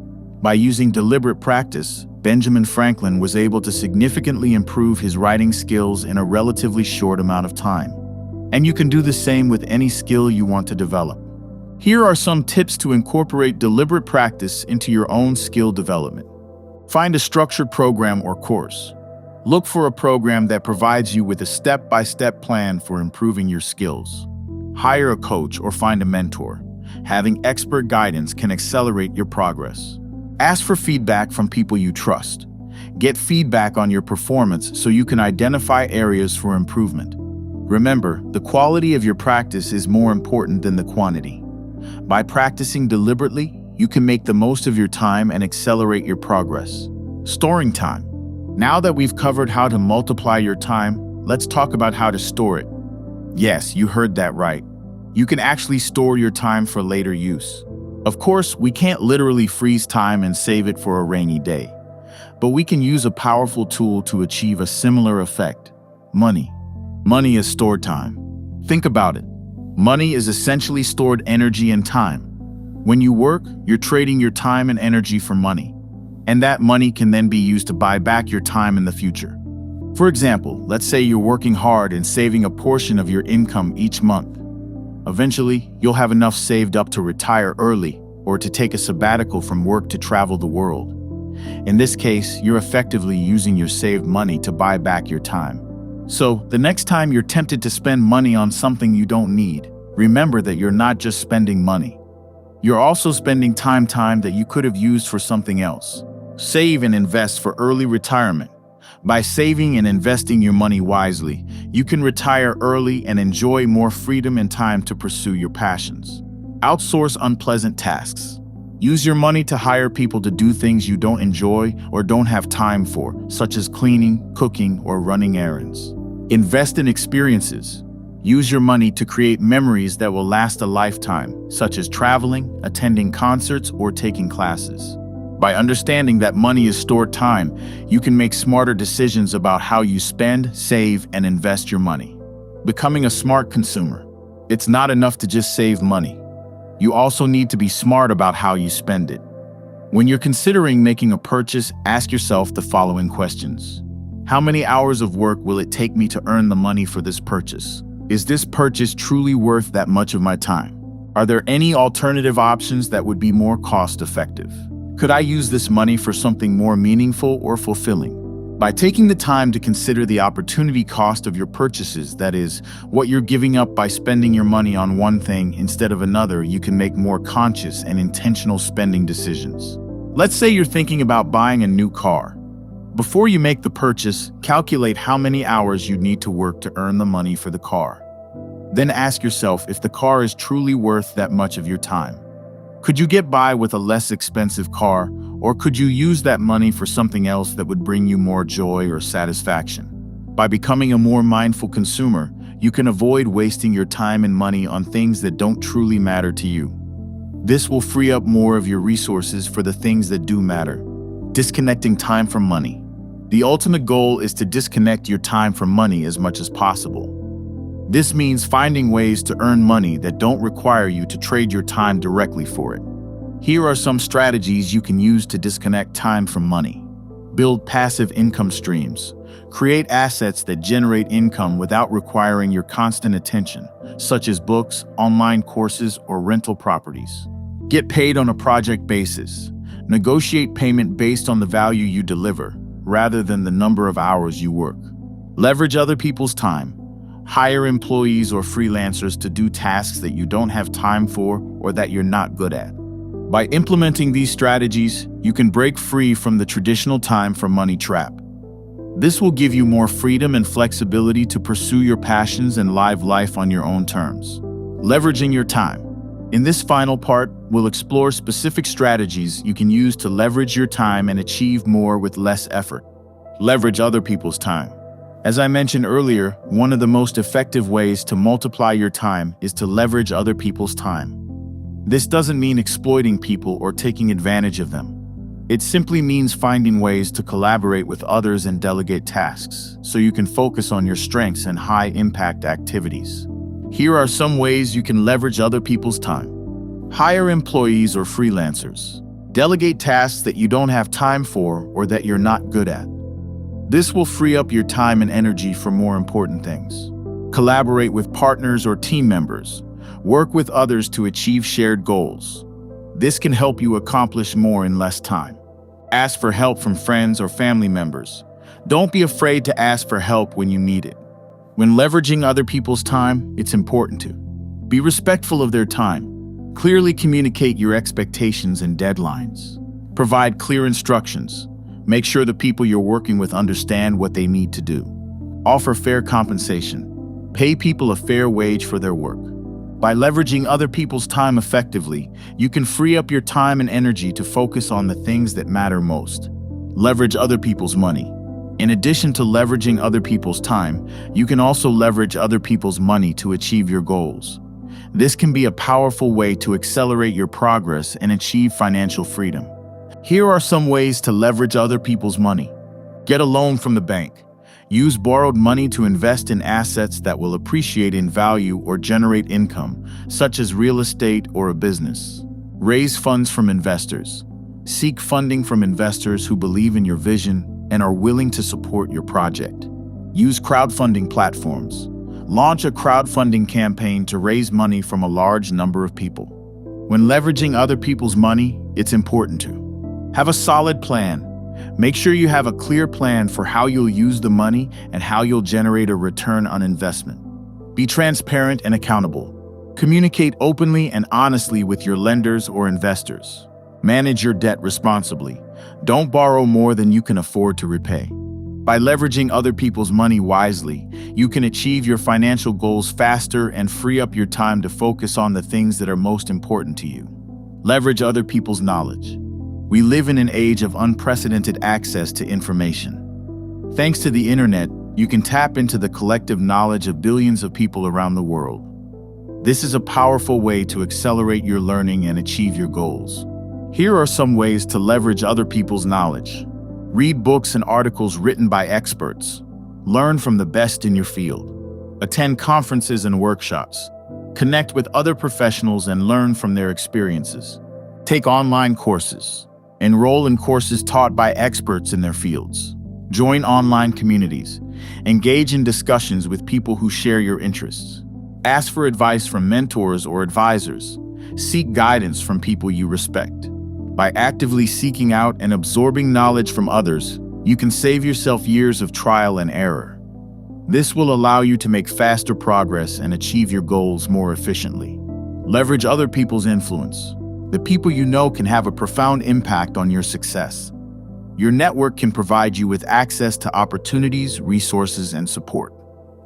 By using deliberate practice, Benjamin Franklin was able to significantly improve his writing skills in a relatively short amount of time. And you can do the same with any skill you want to develop. Here are some tips to incorporate deliberate practice into your own skill development. Find a structured program or course. Look for a program that provides you with a step-by-step plan for improving your skills. Hire a coach or find a mentor. Having expert guidance can accelerate your progress. Ask for feedback from people you trust. Get feedback on your performance so you can identify areas for improvement. Remember, the quality of your practice is more important than the quantity. By practicing deliberately, you can make the most of your time and accelerate your progress. Storing time. Now that we've covered how to multiply your time, let's talk about how to store it. Yes, you heard that right. You can actually store your time for later use. Of course, we can't literally freeze time and save it for a rainy day, but we can use a powerful tool to achieve a similar effect: money. Money is stored time. Think about it. Money is essentially stored energy and time. When you work, you're trading your time and energy for money. And that money can then be used to buy back your time in the future. For example, let's say you're working hard and saving a portion of your income each month. Eventually, you'll have enough saved up to retire early or to take a sabbatical from work to travel the world. In this case, you're effectively using your saved money to buy back your time. So, the next time you're tempted to spend money on something you don't need, remember that you're not just spending money. You're also spending time that you could have used for something else. Save and invest for early retirement. By saving and investing your money wisely, you can retire early and enjoy more freedom and time to pursue your passions. Outsource unpleasant tasks. Use your money to hire people to do things you don't enjoy or don't have time for, such as cleaning, cooking, or running errands. Invest in experiences. Use your money to create memories that will last a lifetime, such as traveling, attending concerts, or taking classes. By understanding that money is stored time, you can make smarter decisions about how you spend, save, and invest your money. Becoming a smart consumer. It's not enough to just save money. You also need to be smart about how you spend it. When you're considering making a purchase, ask yourself the following questions. How many hours of work will it take me to earn the money for this purchase? Is this purchase truly worth that much of my time? Are there any alternative options that would be more cost-effective? Could I use this money for something more meaningful or fulfilling? By taking the time to consider the opportunity cost of your purchases, that is, what you're giving up by spending your money on one thing instead of another, you can make more conscious and intentional spending decisions. Let's say you're thinking about buying a new car. Before you make the purchase, calculate how many hours you need to work to earn the money for the car. Then ask yourself if the car is truly worth that much of your time. Could you get by with a less expensive car, or could you use that money for something else that would bring you more joy or satisfaction? By becoming a more mindful consumer, you can avoid wasting your time and money on things that don't truly matter to you. This will free up more of your resources for the things that do matter. Disconnecting time from money. The ultimate goal is to disconnect your time from money as much as possible. This means finding ways to earn money that don't require you to trade your time directly for it. Here are some strategies you can use to disconnect time from money. Build passive income streams. Create assets that generate income without requiring your constant attention, such as books, online courses, or rental properties. Get paid on a project basis. Negotiate payment based on the value you deliver, rather than the number of hours you work. Leverage other people's time. Hire employees or freelancers to do tasks that you don't have time for or that you're not good at. By implementing these strategies, you can break free from the traditional time for money trap. This will give you more freedom and flexibility to pursue your passions and live life on your own terms. Leveraging your time. In this final part, we'll explore specific strategies you can use to leverage your time and achieve more with less effort. Leverage other people's time. As I mentioned earlier, one of the most effective ways to multiply your time is to leverage other people's time. This doesn't mean exploiting people or taking advantage of them. It simply means finding ways to collaborate with others and delegate tasks, so you can focus on your strengths and high-impact activities. Here are some ways you can leverage other people's time. Hire employees or freelancers. Delegate tasks that you don't have time for or that you're not good at. This will free up your time and energy for more important things. Collaborate with partners or team members. Work with others to achieve shared goals. This can help you accomplish more in less time. Ask for help from friends or family members. Don't be afraid to ask for help when you need it. When leveraging other people's time, it's important to be respectful of their time. Clearly communicate your expectations and deadlines. Provide clear instructions. Make sure the people you're working with understand what they need to do. Offer fair compensation. Pay people a fair wage for their work. By leveraging other people's time effectively, you can free up your time and energy to focus on the things that matter most. Leverage other people's money. In addition to leveraging other people's time, you can also leverage other people's money to achieve your goals. This can be a powerful way to accelerate your progress and achieve financial freedom. Here are some ways to leverage other people's money. Get a loan from the bank. Use borrowed money to invest in assets that will appreciate in value or generate income, such as real estate or a business. Raise funds from investors. Seek funding from investors who believe in your vision and are willing to support your project. Use crowdfunding platforms. Launch a crowdfunding campaign to raise money from a large number of people. When leveraging other people's money, it's important to have a solid plan. Make sure you have a clear plan for how you'll use the money and how you'll generate a return on investment. Be transparent and accountable. Communicate openly and honestly with your lenders or investors. Manage your debt responsibly. Don't borrow more than you can afford to repay. By leveraging other people's money wisely, you can achieve your financial goals faster and free up your time to focus on the things that are most important to you. Leverage other people's knowledge. We live in an age of unprecedented access to information. Thanks to the internet, you can tap into the collective knowledge of billions of people around the world. This is a powerful way to accelerate your learning and achieve your goals. Here are some ways to leverage other people's knowledge. Read books and articles written by experts. Learn from the best in your field. Attend conferences and workshops. Connect with other professionals and learn from their experiences. Take online courses. Enroll in courses taught by experts in their fields. Join online communities. Engage in discussions with people who share your interests. Ask for advice from mentors or advisors. Seek guidance from people you respect. By actively seeking out and absorbing knowledge from others, you can save yourself years of trial and error. This will allow you to make faster progress and achieve your goals more efficiently. Leverage other people's influence. The people you know can have a profound impact on your success. Your network can provide you with access to opportunities, resources, and support.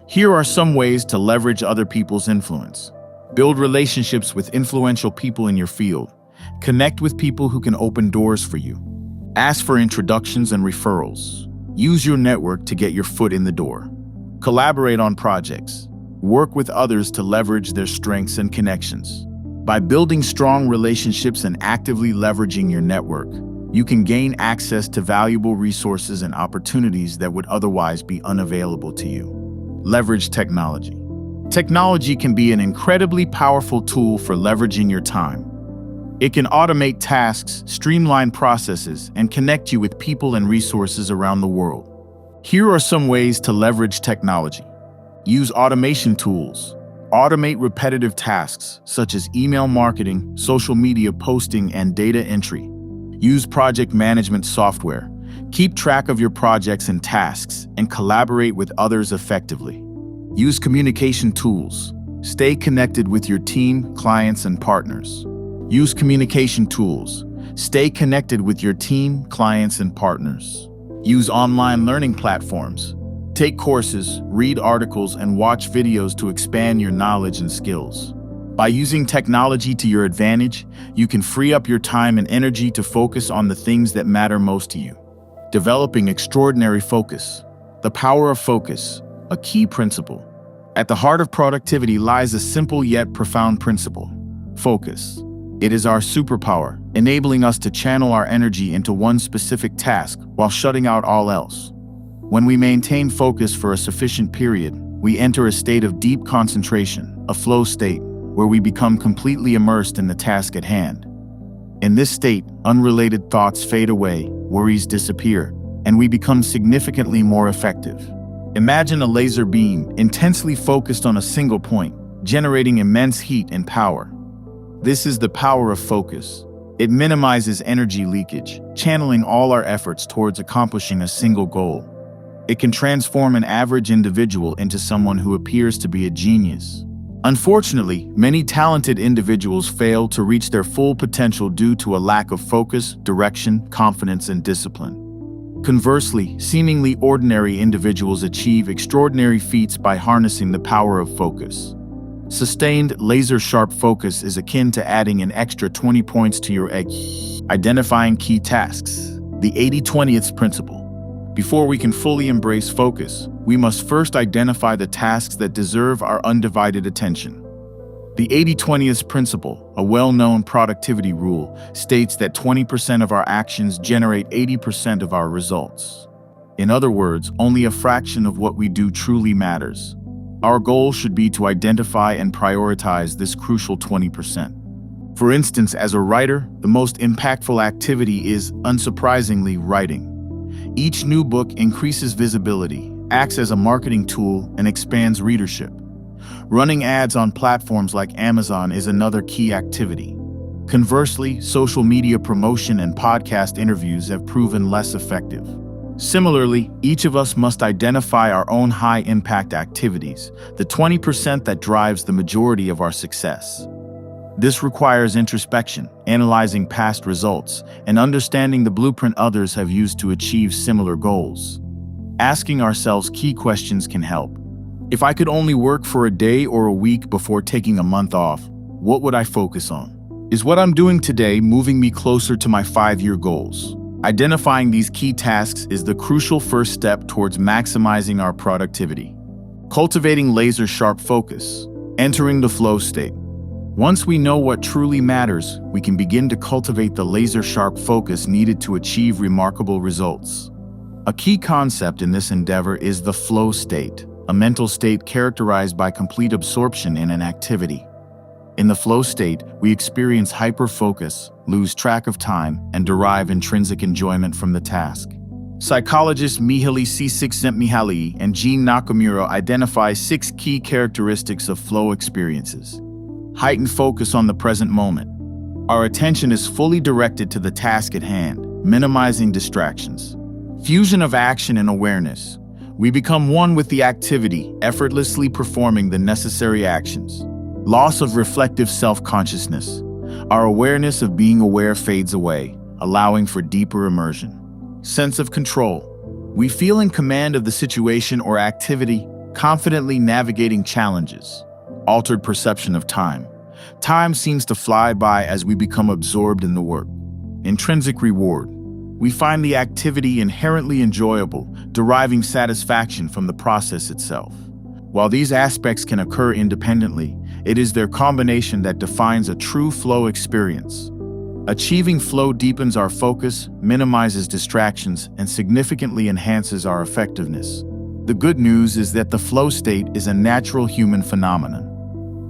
Here are some ways to leverage other people's influence. Build relationships with influential people in your field. Connect with people who can open doors for you. Ask for introductions and referrals. Use your network to get your foot in the door. Collaborate on projects. Work with others to leverage their strengths and connections. By building strong relationships and actively leveraging your network, you can gain access to valuable resources and opportunities that would otherwise be unavailable to you. Leverage technology. Technology can be an incredibly powerful tool for leveraging your time. It can automate tasks, streamline processes, and connect you with people and resources around the world. Here are some ways to leverage technology. Use automation tools. Automate repetitive tasks such as email marketing, social media posting, and data entry. Use project management software. Keep track of your projects and tasks and collaborate with others effectively. Use communication tools. Stay connected with your team, clients, and partners. Use communication tools. Stay connected with your team, clients, and partners. Use online learning platforms. Take courses, read articles, and watch videos to expand your knowledge and skills. By using technology to your advantage, you can free up your time and energy to focus on the things that matter most to you. Developing extraordinary focus. The power of focus, a key principle. At the heart of productivity lies a simple yet profound principle: focus. It is our superpower, enabling us to channel our energy into one specific task while shutting out all else. When we maintain focus for a sufficient period, we enter a state of deep concentration, a flow state, where we become completely immersed in the task at hand. In this state, unrelated thoughts fade away, worries disappear, and we become significantly more effective. Imagine a laser beam intensely focused on a single point, generating immense heat and power. This is the power of focus. It minimizes energy leakage, channeling all our efforts towards accomplishing a single goal. It can transform an average individual into someone who appears to be a genius. Unfortunately, many talented individuals fail to reach their full potential due to a lack of focus, direction, confidence, and discipline. Conversely, seemingly ordinary individuals achieve extraordinary feats by harnessing the power of focus. Sustained, laser-sharp focus is akin to adding an extra 20 points to your egg. Identifying key tasks. The 80-20th principle. Before we can fully embrace focus, we must first identify the tasks that deserve our undivided attention. The 80-20th principle, a well-known productivity rule, states that 20% of our actions generate 80% of our results. In other words, only a fraction of what we do truly matters. Our goal should be to identify and prioritize this crucial 20%. For instance, as a writer, the most impactful activity is, unsurprisingly, writing. Each new book increases visibility, acts as a marketing tool, and expands readership. Running ads on platforms like Amazon is another key activity. Conversely, social media promotion and podcast interviews have proven less effective. Similarly, each of us must identify our own high-impact activities, the 20% that drives the majority of our success. This requires introspection, analyzing past results, and understanding the blueprint others have used to achieve similar goals. Asking ourselves key questions can help. If I could only work for a day or a week before taking a month off, what would I focus on? Is what I'm doing today moving me closer to my 5-year goals? Identifying these key tasks is the crucial first step towards maximizing our productivity. Cultivating laser-sharp focus. Entering the flow state. Once we know what truly matters, we can begin to cultivate the laser-sharp focus needed to achieve remarkable results. A key concept in this endeavor is the flow state, a mental state characterized by complete absorption in an activity. In the flow state, we experience hyper-focus, lose track of time, and derive intrinsic enjoyment from the task. Psychologists Mihaly Csikszentmihalyi and Jean Nakamura identify 6 key characteristics of flow experiences. Heightened focus on the present moment. Our attention is fully directed to the task at hand, minimizing distractions. Fusion of action and awareness. We become one with the activity, effortlessly performing the necessary actions. Loss of reflective self-consciousness. Our awareness of being aware fades away, allowing for deeper immersion. Sense of control. We feel in command of the situation or activity, confidently navigating challenges. Altered perception of time. Time seems to fly by as we become absorbed in the work. Intrinsic reward. We find the activity inherently enjoyable, deriving satisfaction from the process itself. While these aspects can occur independently, it is their combination that defines a true flow experience. Achieving flow deepens our focus, minimizes distractions, and significantly enhances our effectiveness. The good news is that the flow state is a natural human phenomenon.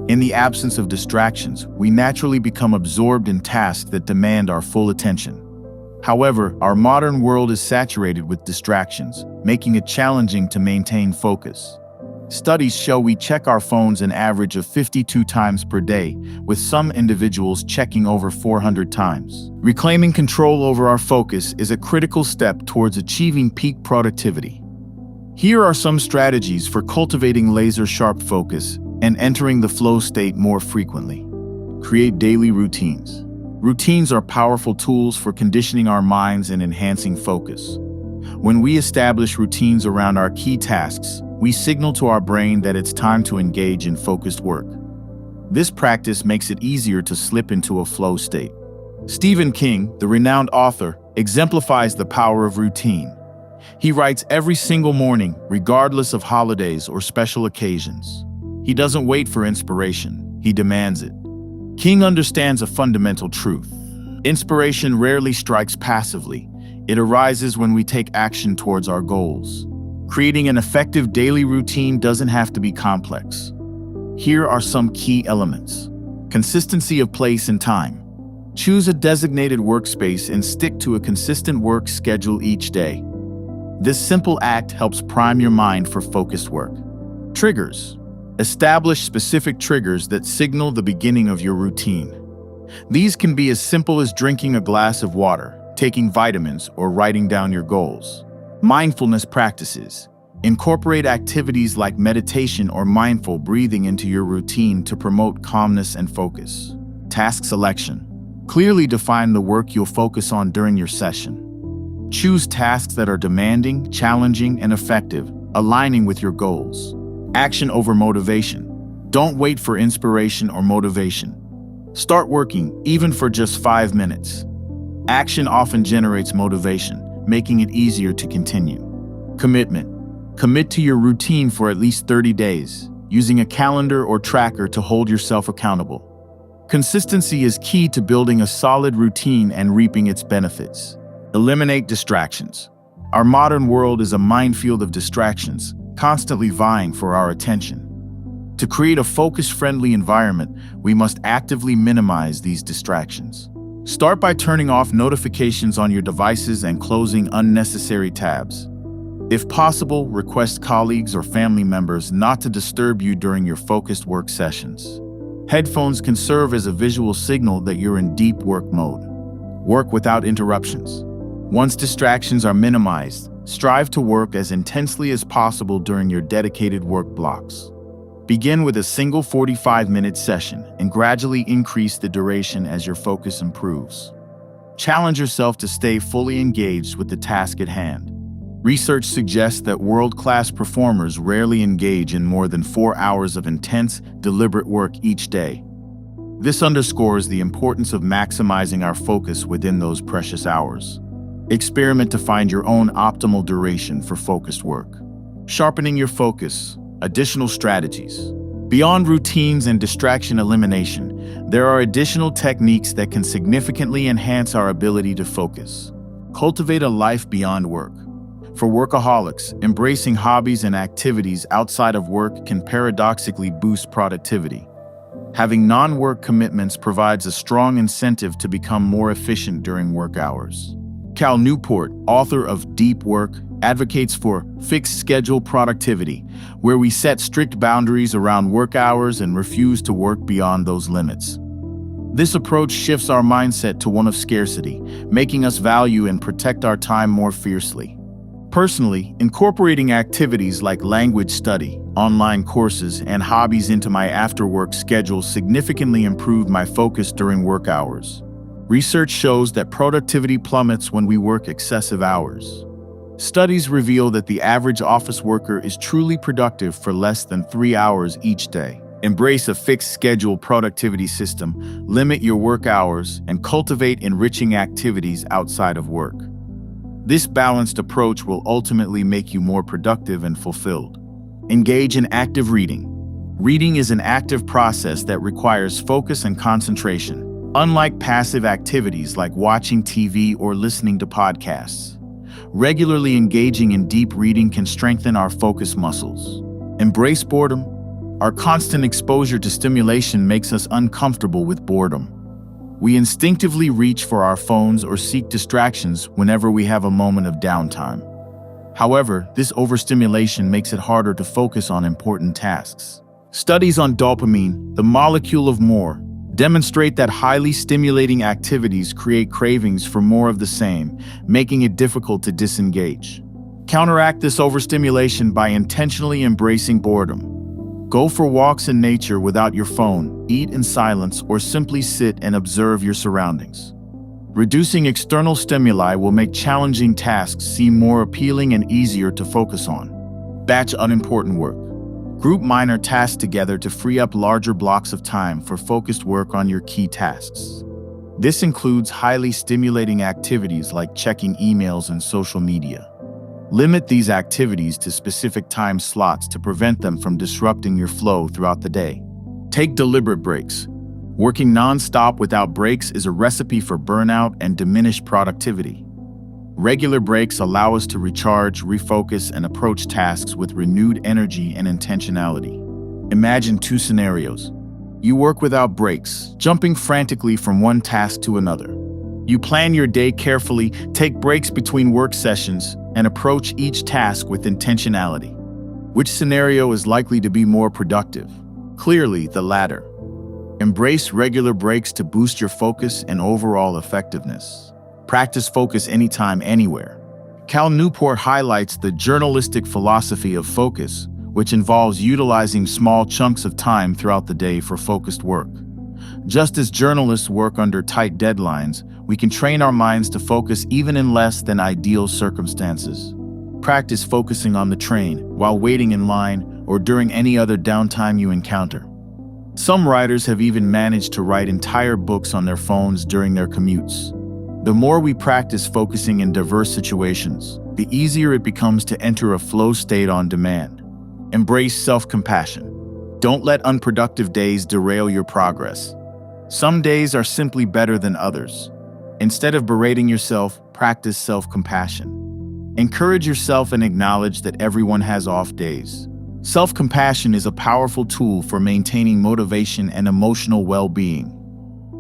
In the absence of distractions, we naturally become absorbed in tasks that demand our full attention. However, our modern world is saturated with distractions, making it challenging to maintain focus. Studies show we check our phones an average of 52 times per day, with some individuals checking over 400 times. Reclaiming control over our focus is a critical step towards achieving peak productivity. Here are some strategies for cultivating laser-sharp focus and entering the flow state more frequently. Create daily routines. Routines are powerful tools for conditioning our minds and enhancing focus. When we establish routines around our key tasks, we signal to our brain that it's time to engage in focused work. This practice makes it easier to slip into a flow state. Stephen King, the renowned author, exemplifies the power of routine. He writes every single morning, regardless of holidays or special occasions. He doesn't wait for inspiration, he demands it. King understands a fundamental truth. Inspiration rarely strikes passively. It arises when we take action towards our goals. Creating an effective daily routine doesn't have to be complex. Here are some key elements. Consistency of place and time. Choose a designated workspace and stick to a consistent work schedule each day. This simple act helps prime your mind for focused work. Triggers. Establish specific triggers that signal the beginning of your routine. These can be as simple as drinking a glass of water, taking vitamins, or writing down your goals. Mindfulness practices. Incorporate activities like meditation or mindful breathing into your routine to promote calmness and focus. Task selection. Clearly define the work you'll focus on during your session. Choose tasks that are demanding, challenging, and effective, aligning with your goals. Action over motivation. Don't wait for inspiration or motivation. Start working, even for just 5 minutes. Action often generates motivation, making it easier to continue. Commitment. Commit to your routine for at least 30 days, using a calendar or tracker to hold yourself accountable. Consistency is key to building a solid routine and reaping its benefits. Eliminate distractions. Our modern world is a minefield of distractions, constantly vying for our attention. To create a focus-friendly environment, we must actively minimize these distractions. Start by turning off notifications on your devices and closing unnecessary tabs. If possible, request colleagues or family members not to disturb you during your focused work sessions. Headphones can serve as a visual signal that you're in deep work mode. Work without interruptions. Once distractions are minimized, strive to work as intensely as possible during your dedicated work blocks. Begin with a single 45-minute session and gradually increase the duration as your focus improves. Challenge yourself to stay fully engaged with the task at hand. Research suggests that world-class performers rarely engage in more than 4 hours of intense, deliberate work each day. This underscores the importance of maximizing our focus within those precious hours. Experiment to find your own optimal duration for focused work. Sharpening your focus. Additional strategies. Beyond routines and distraction elimination, there are additional techniques that can significantly enhance our ability to focus. Cultivate a life beyond work. For workaholics, embracing hobbies and activities outside of work can paradoxically boost productivity. Having non-work commitments provides a strong incentive to become more efficient during work hours. Cal Newport, author of Deep Work, advocates for fixed schedule productivity, where we set strict boundaries around work hours and refuse to work beyond those limits. This approach shifts our mindset to one of scarcity, making us value and protect our time more fiercely. Personally, incorporating activities like language study, online courses, and hobbies into my after-work schedule significantly improved my focus during work hours. Research shows that productivity plummets when we work excessive hours. Studies reveal that the average office worker is truly productive for less than 3 hours each day. Embrace a fixed schedule productivity system, limit your work hours, and cultivate enriching activities outside of work. This balanced approach will ultimately make you more productive and fulfilled. Engage in active reading. Reading is an active process that requires focus and concentration, unlike passive activities like watching TV or listening to podcasts. Regularly engaging in deep reading can strengthen our focus muscles. Embrace boredom. Our constant exposure to stimulation makes us uncomfortable with boredom. We instinctively reach for our phones or seek distractions whenever we have a moment of downtime. However, this overstimulation makes it harder to focus on important tasks. Studies on dopamine, the molecule of more, demonstrate that highly stimulating activities create cravings for more of the same, making it difficult to disengage. Counteract this overstimulation by intentionally embracing boredom. Go for walks in nature without your phone, eat in silence, or simply sit and observe your surroundings. Reducing external stimuli will make challenging tasks seem more appealing and easier to focus on. Batch unimportant work. Group minor tasks together to free up larger blocks of time for focused work on your key tasks. This includes highly stimulating activities like checking emails and social media. Limit these activities to specific time slots to prevent them from disrupting your flow throughout the day. Take deliberate breaks. Working non-stop without breaks is a recipe for burnout and diminished productivity. Regular breaks allow us to recharge, refocus, and approach tasks with renewed energy and intentionality. Imagine 2 scenarios. You work without breaks, jumping frantically from one task to another. You plan your day carefully, take breaks between work sessions, and approach each task with intentionality. Which scenario is likely to be more productive? Clearly, the latter. Embrace regular breaks to boost your focus and overall effectiveness. Practice focus anytime, anywhere. Cal Newport highlights the journalistic philosophy of focus, which involves utilizing small chunks of time throughout the day for focused work. Just as journalists work under tight deadlines, we can train our minds to focus even in less than ideal circumstances. Practice focusing on the train, while waiting in line, or during any other downtime you encounter. Some writers have even managed to write entire books on their phones during their commutes. The more we practice focusing in diverse situations, the easier it becomes to enter a flow state on demand. Embrace self-compassion. Don't let unproductive days derail your progress. Some days are simply better than others. Instead of berating yourself, practice self-compassion. Encourage yourself and acknowledge that everyone has off days. Self-compassion is a powerful tool for maintaining motivation and emotional well-being.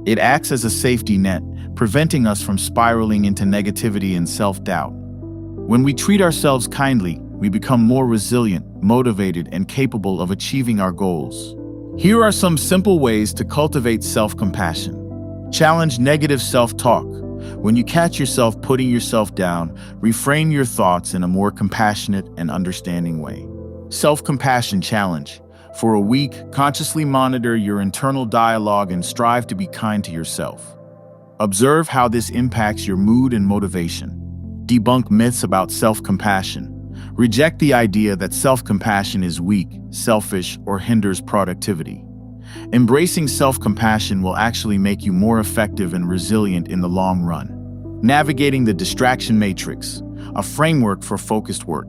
It acts as a safety net, preventing us from spiraling into negativity and self-doubt. When we treat ourselves kindly, we become more resilient, motivated, and capable of achieving our goals. Here are some simple ways to cultivate self-compassion. Challenge negative self-talk. When you catch yourself putting yourself down, reframe your thoughts in a more compassionate and understanding way. Self-compassion challenge. For a week, consciously monitor your internal dialogue and strive to be kind to yourself. Observe how this impacts your mood and motivation. Debunk myths about self-compassion. Reject the idea that self-compassion is weak, selfish, or hinders productivity. Embracing self-compassion will actually make you more effective and resilient in the long run. Navigating the distraction matrix, a framework for focused work.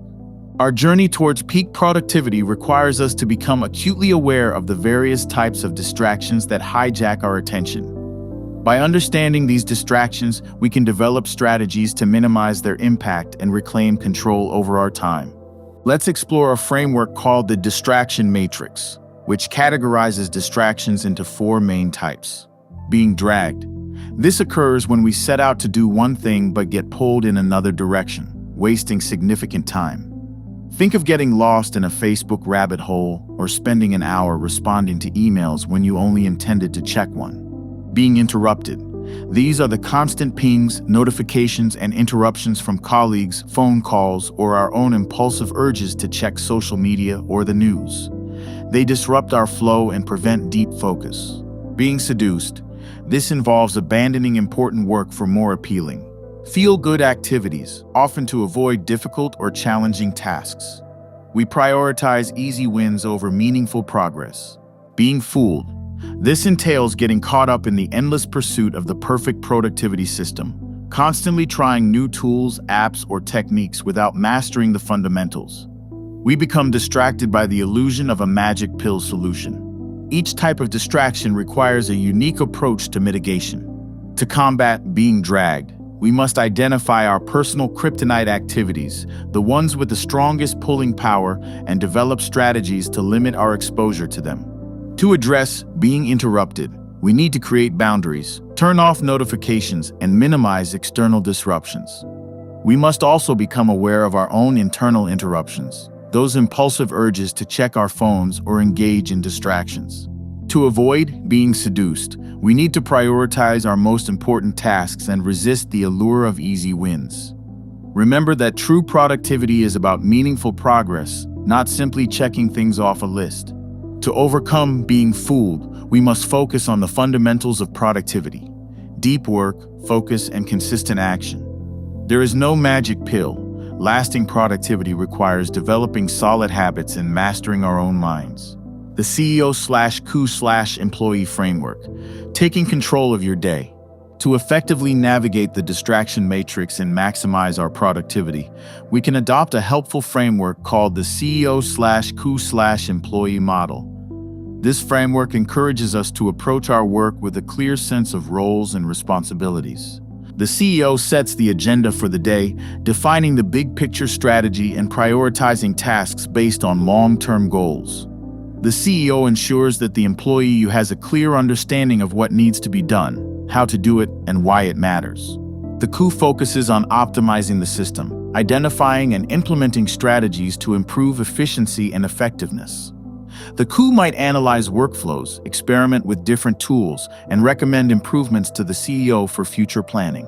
Our journey towards peak productivity requires us to become acutely aware of the various types of distractions that hijack our attention. By understanding these distractions, we can develop strategies to minimize their impact and reclaim control over our time. Let's explore a framework called the distraction matrix, which categorizes distractions into 4 main types. Being dragged. This occurs when we set out to do one thing but get pulled in another direction, wasting significant time. Think of getting lost in a Facebook rabbit hole or spending an hour responding to emails when you only intended to check one. Being interrupted. These are the constant pings, notifications, and interruptions from colleagues, phone calls, or our own impulsive urges to check social media or the news. They disrupt our flow and prevent deep focus. Being seduced. This involves abandoning important work for more appealing, feel-good activities, often to avoid difficult or challenging tasks. We prioritize easy wins over meaningful progress. Being fooled. This entails getting caught up in the endless pursuit of the perfect productivity system, constantly trying new tools, apps, or techniques without mastering the fundamentals. We become distracted by the illusion of a magic pill solution. Each type of distraction requires a unique approach to mitigation. To combat being dragged, we must identify our personal kryptonite activities, the ones with the strongest pulling power, and develop strategies to limit our exposure to them. To address being interrupted, we need to create boundaries, turn off notifications, and minimize external disruptions. We must also become aware of our own internal interruptions, those impulsive urges to check our phones or engage in distractions. To avoid being seduced, we need to prioritize our most important tasks and resist the allure of easy wins. Remember that true productivity is about meaningful progress, not simply checking things off a list. To overcome being fooled, we must focus on the fundamentals of productivity: deep work, focus, and consistent action. There is no magic pill. Lasting productivity requires developing solid habits and mastering our own minds. The CEO/coup/employee framework, taking control of your day. To effectively navigate the distraction matrix and maximize our productivity, we can adopt a helpful framework called the CEO/coup/employee model. This framework encourages us to approach our work with a clear sense of roles and responsibilities. The CEO sets the agenda for the day, defining the big picture strategy and prioritizing tasks based on long-term goals. The CEO ensures that the employee has a clear understanding of what needs to be done, how to do it, and why it matters. The coup focuses on optimizing the system, identifying and implementing strategies to improve efficiency and effectiveness. The coup might analyze workflows, experiment with different tools, and recommend improvements to the CEO for future planning.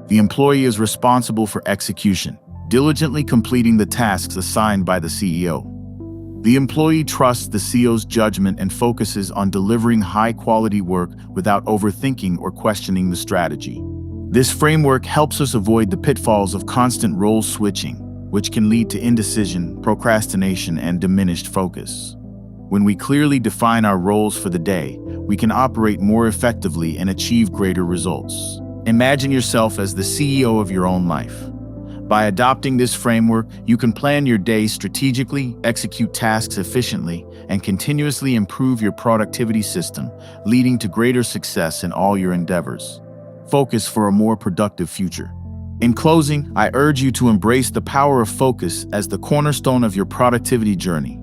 The employee is responsible for execution, diligently completing the tasks assigned by the CEO. The employee trusts the CEO's judgment and focuses on delivering high-quality work without overthinking or questioning the strategy. This framework helps us avoid the pitfalls of constant role switching, which can lead to indecision, procrastination, and diminished focus. When we clearly define our roles for the day, we can operate more effectively and achieve greater results. Imagine yourself as the CEO of your own life. By adopting this framework, you can plan your day strategically, execute tasks efficiently, and continuously improve your productivity system, leading to greater success in all your endeavors. Focus for a more productive future. In closing, I urge you to embrace the power of focus as the cornerstone of your productivity journey.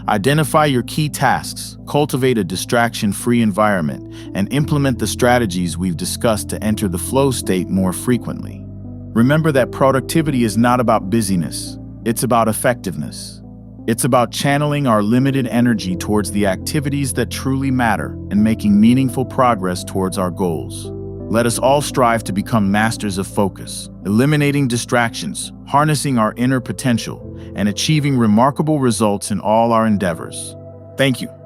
Identify your key tasks, cultivate a distraction-free environment, and implement the strategies we've discussed to enter the flow state more frequently. Remember that productivity is not about busyness, it's about effectiveness. It's about channeling our limited energy towards the activities that truly matter and making meaningful progress towards our goals. Let us all strive to become masters of focus, eliminating distractions, harnessing our inner potential, and achieving remarkable results in all our endeavors. Thank you.